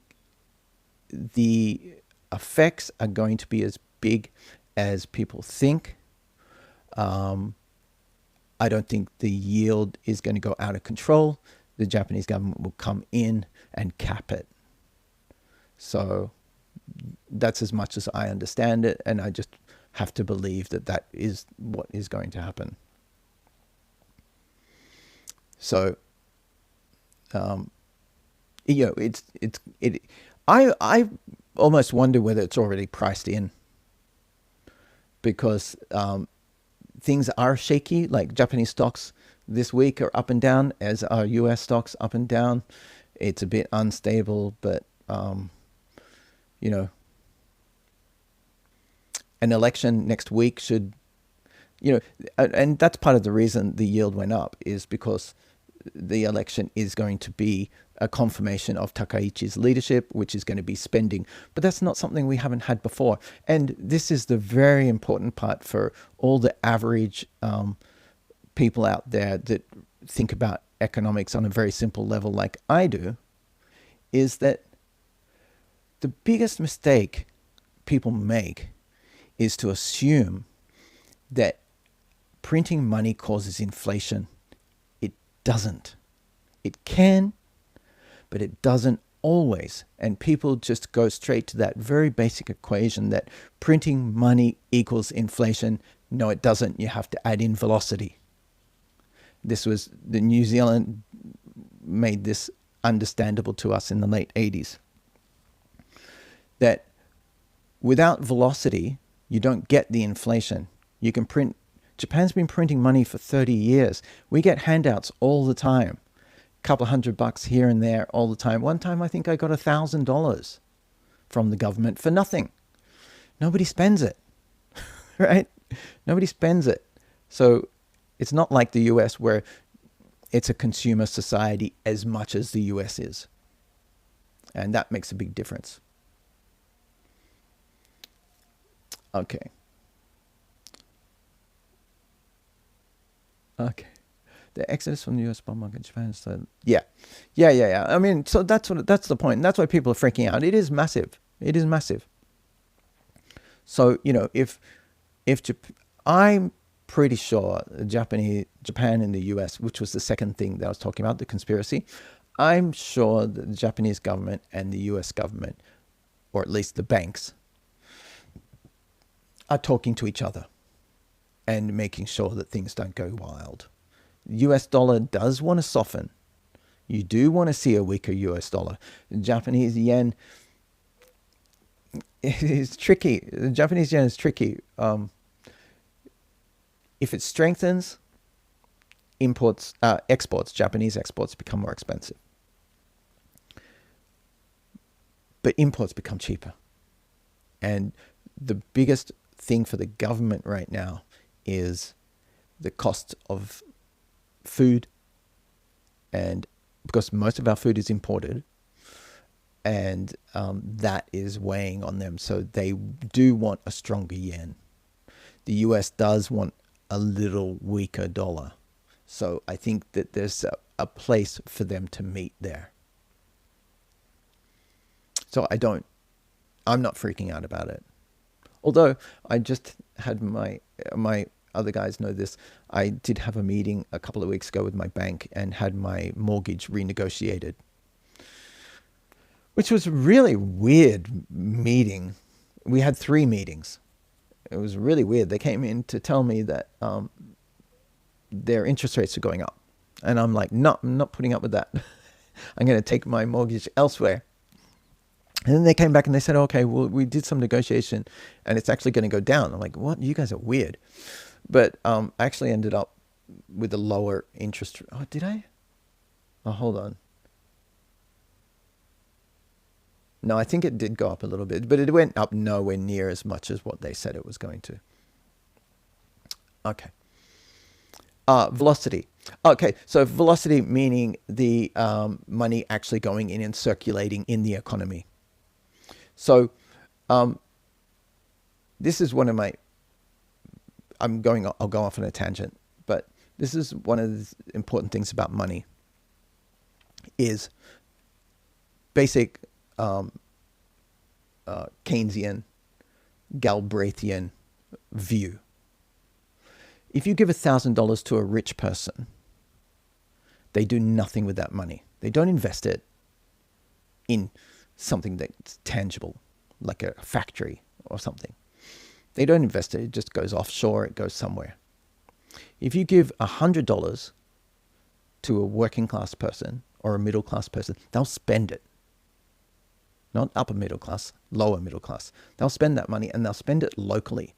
the effects are going to be as big as people think. I don't think the yield is going to go out of control. The Japanese government will come in and cap it. So that's as much as I understand it, and I just have to believe that that is what is going to happen. So, I almost wonder whether it's already priced in, because things are shaky. Like Japanese stocks this week are up and down, as are US stocks up and down. It's a bit unstable, but an election next week should, and that's part of the reason the yield went up, is because the election is going to be a confirmation of Takaichi's leadership, which is going to be spending. But that's not something we haven't had before. And this is the very important part for all the average people out there that think about economics on a very simple level like I do, is that the biggest mistake people make is to assume that printing money causes inflation. It doesn't. It can, but it doesn't always. And people just go straight to that very basic equation that printing money equals inflation. No, it doesn't. You have to add in velocity. The New Zealand made this understandable to us in the late 80s. That without velocity, you don't get the inflation. You can print. Japan's been printing money for 30 years. We get handouts all the time. A couple of $100 here and there all the time. One time I think I got $1,000 from the government for nothing. Nobody spends it, right? Nobody spends it. So it's not like the US, where it's a consumer society as much as the US is. And that makes a big difference. Okay. The exodus from the U.S. bond market, Japan. So yeah. I mean, so that's the point. And that's why people are freaking out. It is massive. So if I'm pretty sure Japan and the U.S., which was the second thing that I was talking about, the conspiracy, I'm sure that the Japanese government and the U.S. government, or at least the banks, are talking to each other and making sure that things don't go wild. The US dollar does want to soften. You do want to see a weaker US dollar. The Japanese yen is tricky. The Japanese yen is tricky. If it strengthens, Japanese exports become more expensive. But imports become cheaper. And the biggest thing for the government right now is the cost of food, and because most of our food is imported, and that is weighing on them. So they do want a stronger yen. The US does want a little weaker dollar. So I think that there's a place for them to meet there. So I'm not freaking out about it. Although I just had my other guys know this, I did have a meeting a couple of weeks ago with my bank and had my mortgage renegotiated, which was a really weird meeting. We had 3 meetings. It was really weird. They came in to tell me that their interest rates are going up. And I'm like, no, I'm not putting up with that. I'm going to take my mortgage elsewhere. And then they came back and they said, okay, well, we did some negotiation and it's actually going to go down. I'm like, what? You guys are weird. But I actually ended up with a lower interest. Oh, did I? Oh, hold on. No, I think it did go up a little bit, but it went up nowhere near as much as what they said it was going to. Okay. Velocity. Okay, so velocity meaning the money actually going in and circulating in the economy. So this is one of my, I'll go off on a tangent, but this is one of the important things about money is basic Keynesian, Galbraithian view. If you give $1,000 to a rich person, they do nothing with that money. They don't invest it in something that's tangible, like a factory or something. They don't invest it. It just goes offshore. It goes somewhere. If you give $100 to a working class person or a middle class person, they'll spend it. Not upper middle class, lower middle class. They'll spend that money and they'll spend it locally.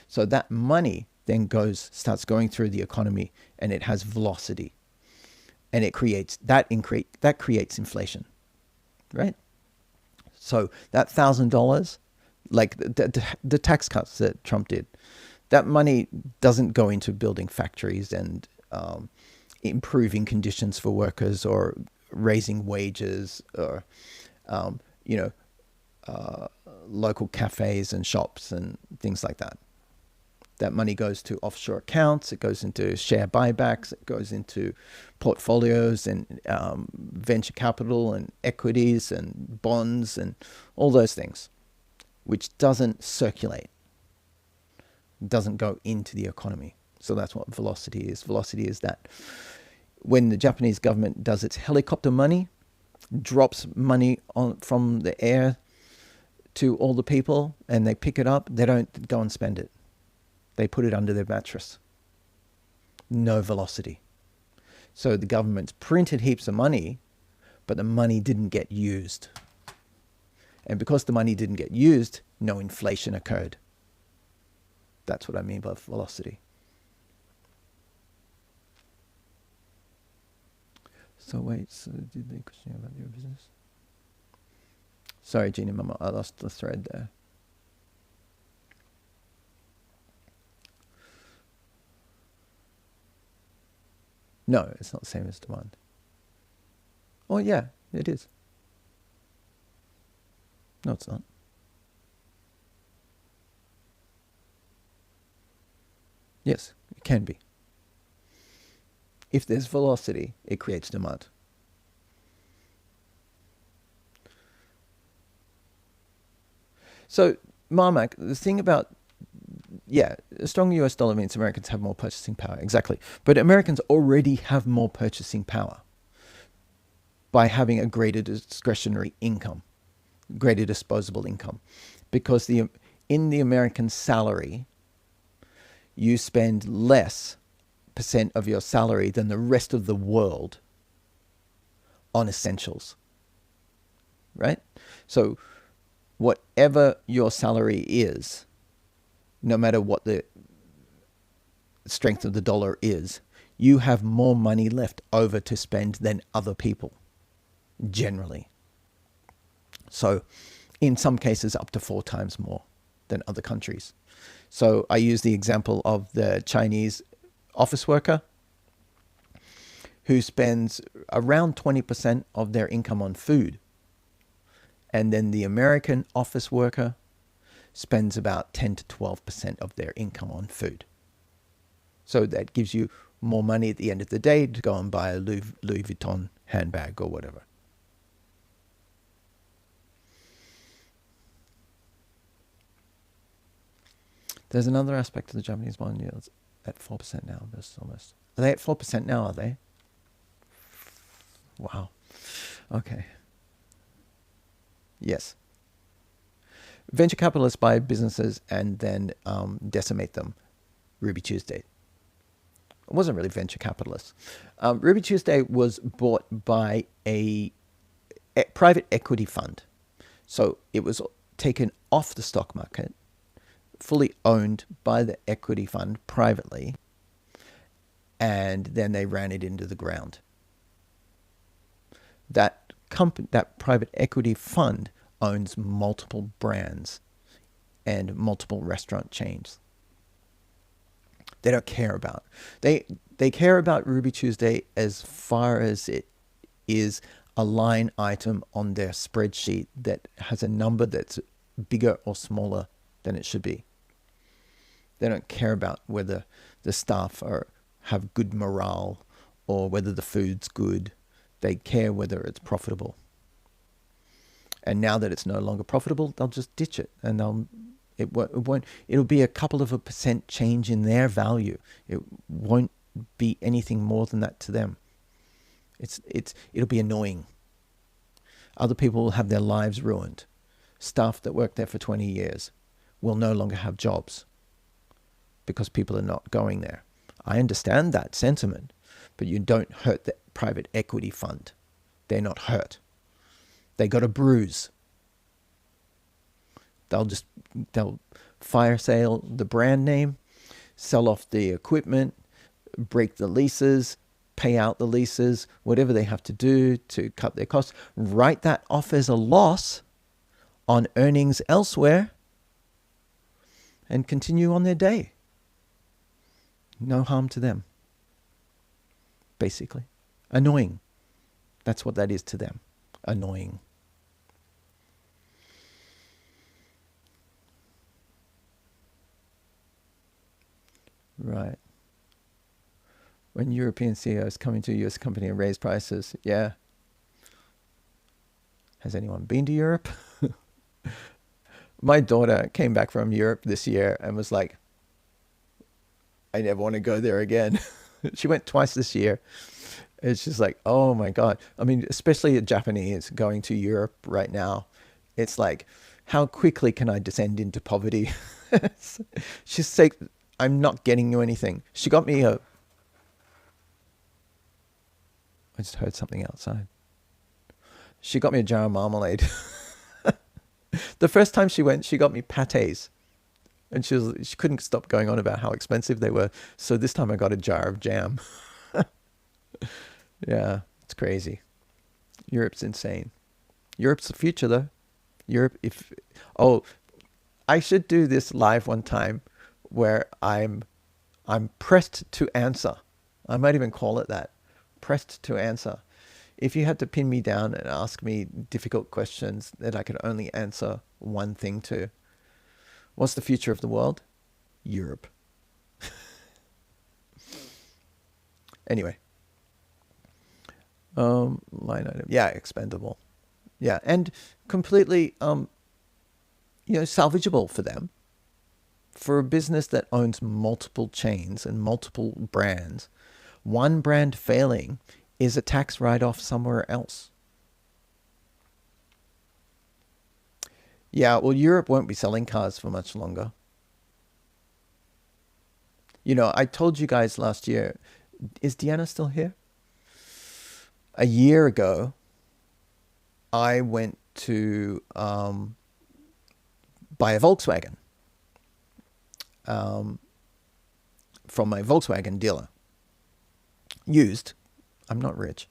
So that money then starts going through the economy and it has velocity. And it creates inflation, right? So that $1,000, like the tax cuts that Trump did, that money doesn't go into building factories and improving conditions for workers or raising wages or, local cafes and shops and things like that. That money goes to offshore accounts. It goes into share buybacks. It goes into portfolios and venture capital and equities and bonds and all those things, which doesn't circulate, doesn't go into the economy. So that's what velocity is. Velocity is that when the Japanese government does its helicopter money, drops money from the air to all the people and they pick it up, they don't go and spend it. They put it under their mattress. No velocity. So the government's printed heaps of money, but the money didn't get used. And because the money didn't get used, no inflation occurred. That's what I mean by velocity. So wait, so did they question about your business? Sorry, Gina Mama, I lost the thread there. No, it's not the same as demand. Oh, yeah, it is. No, it's not. Yes, it can be. If there's velocity, it creates demand. So, Marmac, the thing about, a strong US dollar means Americans have more purchasing power. Exactly. But Americans already have more purchasing power by having a greater discretionary income, greater disposable income. Because in the American salary, you spend less percent of your salary than the rest of the world on essentials, right? So whatever your salary is, no matter what the strength of the dollar is, you have more money left over to spend than other people, generally. So in some cases, up to 4 times more than other countries. So I use the example of the Chinese office worker who spends around 20% of their income on food. And then the American office worker spends about 10 to 12% of their income on food. So that gives you more money at the end of the day to go and buy a Louis Vuitton handbag or whatever. There's another aspect of the Japanese bond yields at 4% now. Almost. Are they at 4% now, are they? Wow. Okay. Yes. Venture capitalists buy businesses and then decimate them. Ruby Tuesday. It wasn't really venture capitalists. Ruby Tuesday was bought by a private equity fund. So it was taken off the stock market, fully owned by the equity fund privately, and then they ran it into the ground. That private equity fund owns multiple brands and multiple restaurant chains. They don't care about. They care about Ruby Tuesday as far as it is a line item on their spreadsheet that has a number that's bigger or smaller than it should be. They don't care about whether the staff have good morale or whether the food's good. They care whether it's profitable. And now that it's no longer profitable, they'll just ditch it, and it'll be a couple of % change in their value. It won't be anything more than that to them. It'll be annoying. Other people will have their lives ruined. Staff that worked there for 20 years will no longer have jobs because people are not going there. I understand that sentiment, but you don't hurt the private equity fund. They're not hurt. They got a bruise. They'll fire sale the brand name, sell off the equipment, break the leases, pay out the leases, whatever they have to do to cut their costs, write that off as a loss on earnings elsewhere, and continue on their day. No harm to them. Basically. Annoying. That's what that is to them. Annoying. Right. When European CEOs come into a US company and raise prices, yeah. Has anyone been to Europe? My daughter came back from Europe this year and was like, I never want to go there again. She went twice this year. It's just like, oh my God. I mean, especially a Japanese going to Europe right now. It's like, how quickly can I descend into poverty? She's like, I'm not getting you anything. She got me I just heard something outside. She got me a jar of marmalade. The first time she went, she got me pâtés. And she couldn't stop going on about how expensive they were. So this time I got a jar of jam. Yeah, it's crazy. Europe's insane. Europe's the future though. I should do this live one time where I'm pressed to answer. I might even call it that. Pressed to answer. If you had to pin me down and ask me difficult questions that I could only answer one thing to, what's the future of the world? Europe. Anyway. Line item. Yeah, expendable. Yeah, and completely, salvageable for them. For a business that owns multiple chains and multiple brands, one brand failing is a tax write-off somewhere else. Yeah, well, Europe won't be selling cars for much longer. I told you guys last year, is Deanna still here? A year ago, I went to buy a Volkswagen from my Volkswagen dealer. Used. I'm not rich.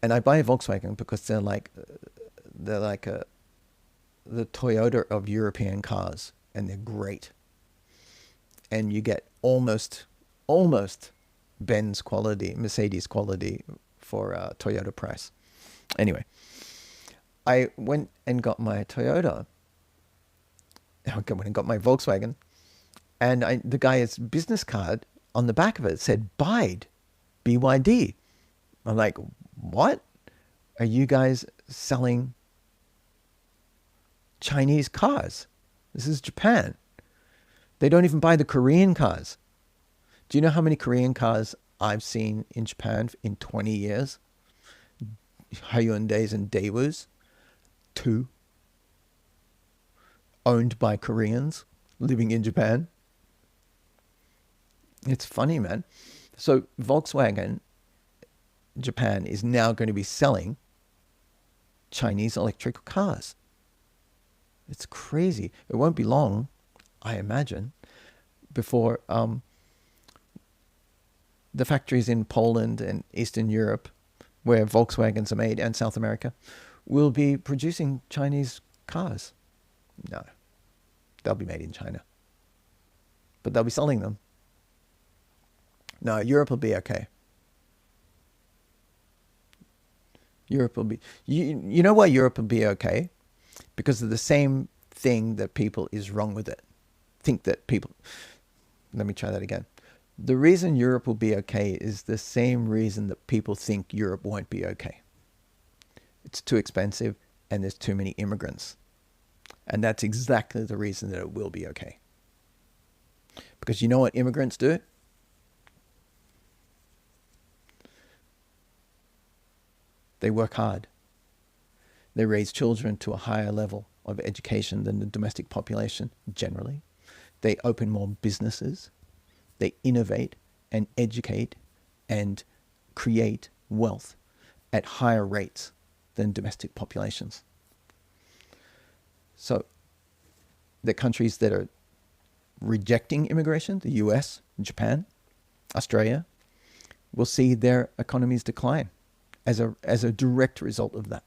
And I buy a Volkswagen because they're like a the Toyota of European cars, and they're great. And you get almost Benz quality, Mercedes quality for Toyota price. Anyway, I went and got my Toyota. I went and got my Volkswagen, and the guy's business card on the back of it said BYD, BYD. I'm like, what? Are you guys selling Chinese cars? This is Japan. They don't even buy the Korean cars. Do you know how many Korean cars I've seen in Japan in 20 years? Hyundais and Daewoo's. 2. Owned by Koreans living in Japan. It's funny, man. So Volkswagen Japan is now going to be selling Chinese electric cars. It's crazy. It won't be long, I imagine, before the factories in Poland and Eastern Europe, where Volkswagens are made, and South America, will be producing Chinese cars. No, they'll be made in China, but they'll be selling them. No, Europe will be okay. Europe will be, you know why Europe will be okay? Because of the same thing that people is wrong with it. Let me try that again. The reason Europe will be okay is the same reason that people think Europe won't be okay. It's too expensive and there's too many immigrants. And that's exactly the reason that it will be okay. Because you know what immigrants do? They work hard. They raise children to a higher level of education than the domestic population generally. They open more businesses. They innovate and educate and create wealth at higher rates than domestic populations. So the countries that are rejecting immigration, the US, Japan, Australia, will see their economies decline as a direct result of that.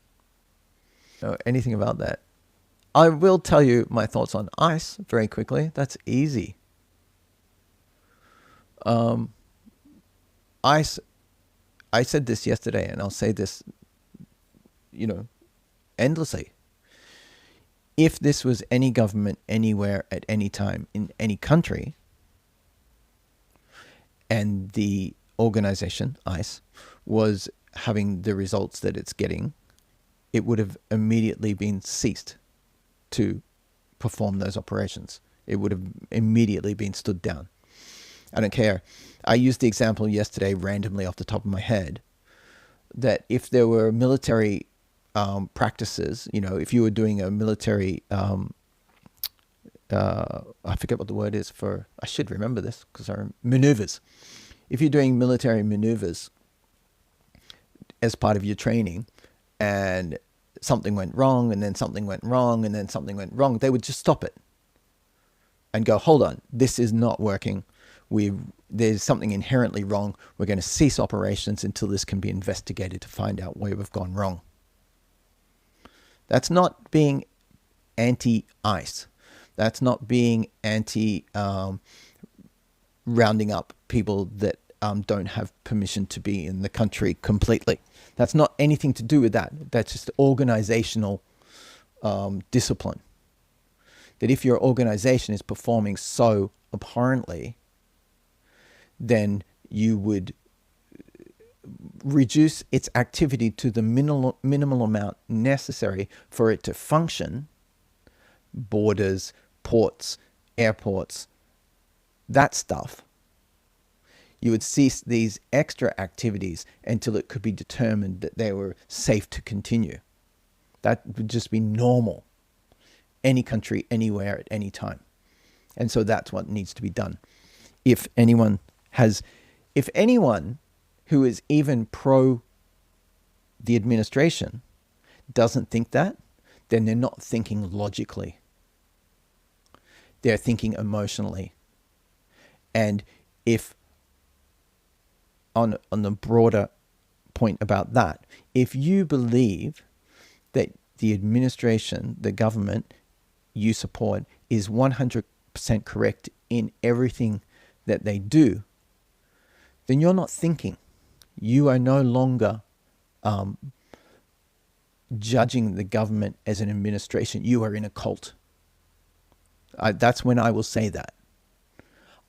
So anything about that? I will tell you my thoughts on ICE very quickly. That's easy. ICE, I said this yesterday, and I'll say this, endlessly. If this was any government anywhere at any time in any country, and the organization, ICE, was having the results that it's getting, it would have immediately been ceased to perform those operations. It would have immediately been stood down. I don't care. I used the example yesterday randomly off the top of my head that if there were military practices, if you were doing a military, I forget what the word is for, I should remember this because maneuvers. If you're doing military maneuvers as part of your training and something went wrong and then something went wrong and then something went wrong, they would just stop it and go, hold on, this is not working. There's something inherently wrong. We're going to cease operations until this can be investigated to find out where we've gone wrong. That's not being anti-ICE. That's not being rounding up people that don't have permission to be in the country completely. That's not anything to do with that. That's just organizational discipline. That if your organization is performing so abhorrently, then you would reduce its activity to the minimal amount necessary for it to function. Borders, ports, airports, that stuff. You would cease these extra activities until it could be determined that they were safe to continue. That would just be normal. Any country, anywhere, at any time. And so that's what needs to be done. If anyone who is even pro the administration doesn't think that, then they're not thinking logically. They're thinking emotionally. And if, on the broader point about that, if you believe that the administration, the government you support is 100% correct in everything that they do, then you're not thinking. You are no longer judging the government as an administration. You are in a cult. That's when I will say that.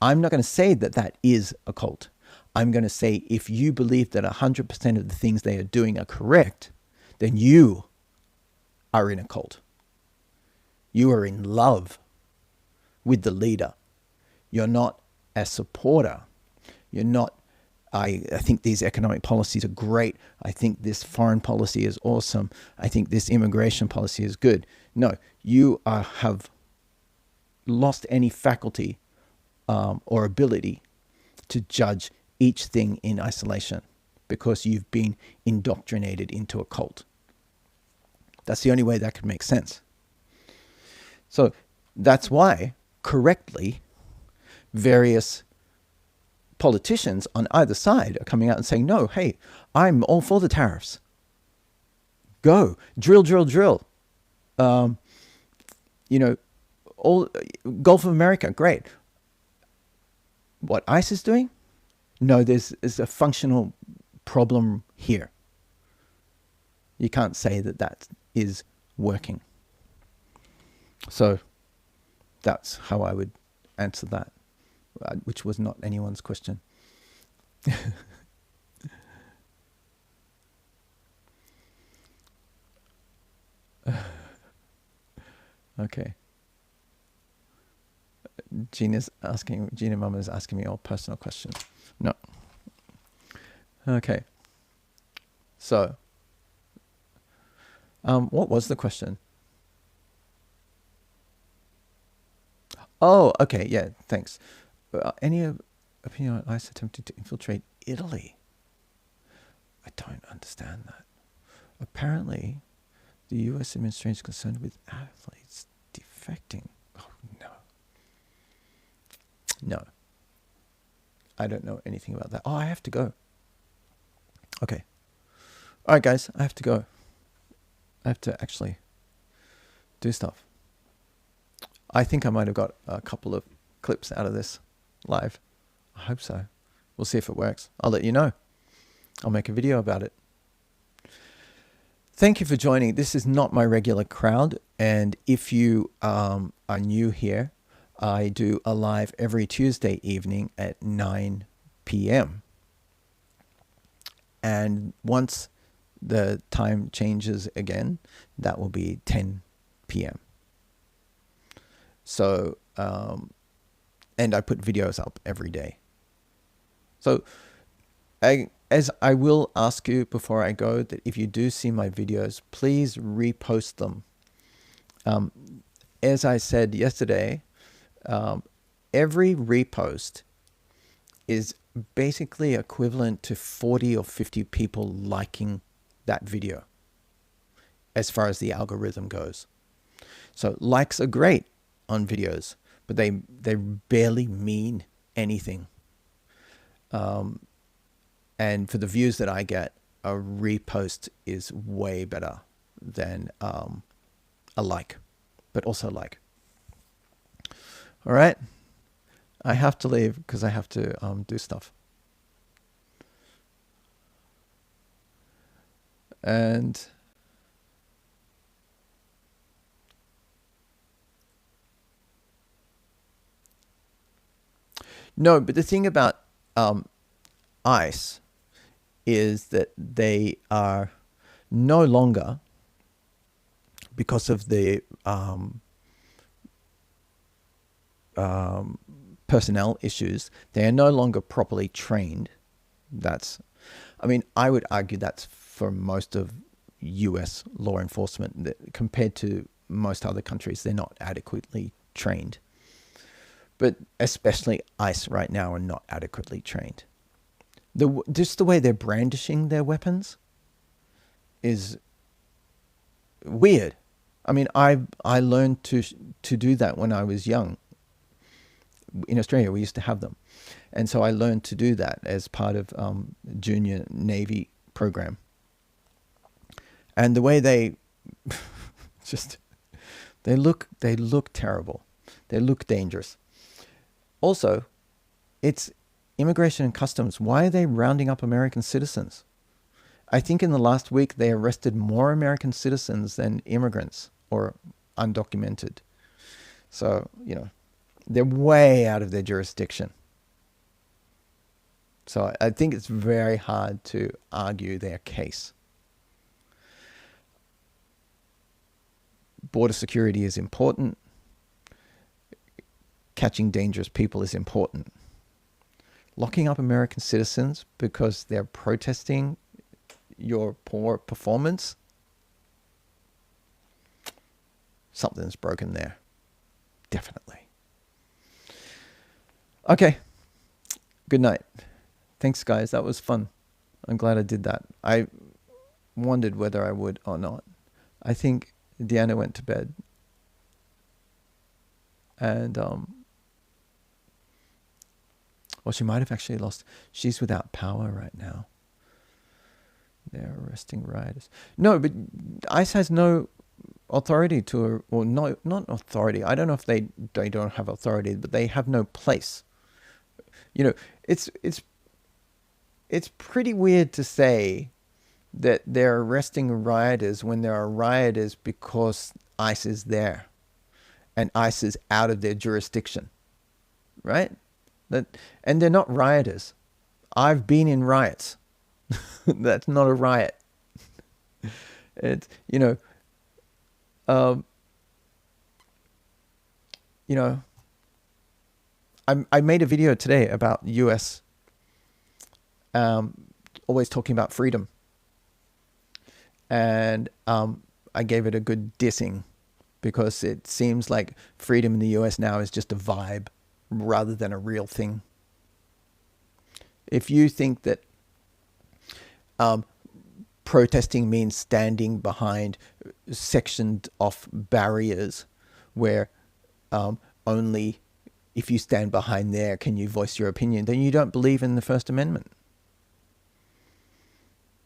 I'm not going to say that that is a cult. I'm going to say if you believe that 100% of the things they are doing are correct, then you are in a cult. You are in love with the leader. You're not a supporter. You're not, I think these economic policies are great. I think this foreign policy is awesome. I think this immigration policy is good. No, you have lost any faculty or ability to judge each thing in isolation because you've been indoctrinated into a cult. That's the only way that could make sense. So that's why, correctly, various politicians on either side are coming out and saying, no, hey, I'm all for the tariffs. Go, drill, drill, drill. All Gulf of America, great. What ICE is doing? No, there's a functional problem here. You can't say that that is working. So that's how I would answer that, which was not anyone's question. Okay. Gina Mama is asking me all personal questions. No. Okay. So, what was the question? Oh, okay. Yeah, thanks. Any opinion on ICE attempting to infiltrate Italy? I don't understand that. Apparently, the U.S. administration is concerned with athletes defecting. Oh, no. No. I don't know anything about that. Oh, I have to go. Okay. All right, guys, I have to go. I have to actually do stuff. I think I might have got a couple of clips out of this live. I hope so. We'll see if it works. I'll let you know. I'll make a video about it. Thank you for joining. This is not my regular crowd. And if you are new here, I do a live every Tuesday evening at 9 p.m. And once the time changes again, that will be 10 p.m. So, and I put videos up every day. So, as I will ask you before I go, that if you do see my videos, please repost them. As I said yesterday, every repost is basically equivalent to 40 or 50 people liking that video as far as the algorithm goes. So likes are great on videos, but they barely mean anything. And for the views that I get, a repost is way better than a like, but also like. All right. I have to leave because I have to do stuff. And no, but the thing about ICE is that they are no longer, because of the personnel issues, they are no longer properly trained. I would argue that's for most of US law enforcement, that compared to most other countries, they're not adequately trained. But especially ICE right now are not adequately trained. Just the way they're brandishing their weapons is weird. I mean, I learned to do that when I was young. In Australia, we used to have them. And so I learned to do that as part of junior Navy program. And the way they Just they look terrible. They look dangerous. Also, it's immigration and customs. Why are they rounding up American citizens? I think in the last week they arrested more American citizens than immigrants or undocumented. So, they're way out of their jurisdiction. So I think it's very hard to argue their case. Border security is important. Catching dangerous people is important. Locking up American citizens because they're protesting your poor performance, something's broken there. Definitely. Okay. Good night. Thanks, guys. That was fun. I'm glad I did that. I wondered whether I would or not. I think Deanna went to bed. And, well, she might have actually lost. She's without power right now. They're arresting rioters. No, but ICE has no authority to, or no, not authority. I don't know if they don't have authority, but they have no place. It's pretty weird to say that they're arresting rioters when there are rioters because ICE is there and ICE is out of their jurisdiction, right? And they're not rioters. I've been in riots. That's not a riot. It's, I made a video today about US, always talking about freedom. And I gave it a good dissing because it seems like freedom in the US now is just a vibe rather than a real thing. If you think that protesting means standing behind sectioned off barriers where only if you stand behind there can you voice your opinion, then you don't believe in the First Amendment.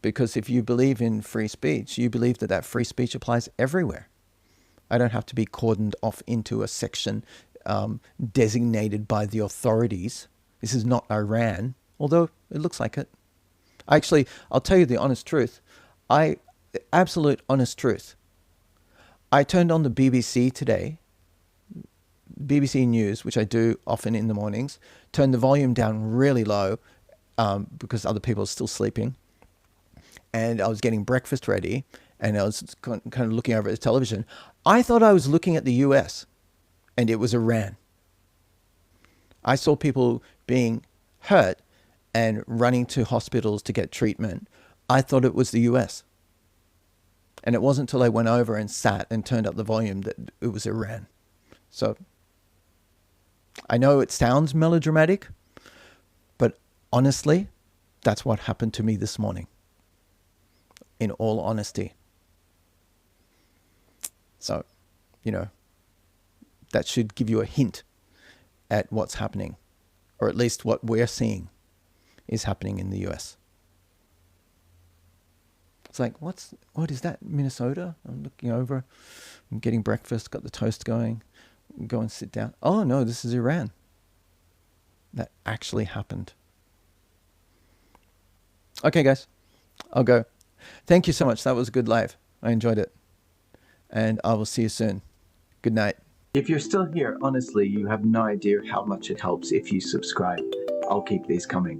Because if you believe in free speech, you believe that free speech applies everywhere. I don't have to be cordoned off into a section designated by the authorities. This is not Iran, although it looks like it. Actually, I'll tell you the honest truth. Absolute honest truth. I turned on the BBC today, BBC News, which I do often in the mornings, turned the volume down really low because other people are still sleeping. And I was getting breakfast ready and I was kind of looking over at the television. I thought I was looking at the US and it was Iran. I saw people being hurt and running to hospitals to get treatment. I thought it was the US. And it wasn't until I went over and sat and turned up the volume that it was Iran. So I know it sounds melodramatic, but honestly, that's what happened to me this morning. In all honesty. So, that should give you a hint at what's happening, or at least what we're seeing is happening in the US. It's like, what is that, Minnesota? I'm looking over, I'm getting breakfast, got the toast going, go and sit down. Oh no, this is Iran. That actually happened. Okay, guys, I'll go. Thank you so much. That was a good live. I enjoyed it. And I will see you soon. Good night. If you're still here, honestly, you have no idea how much it helps if you subscribe. I'll keep these coming.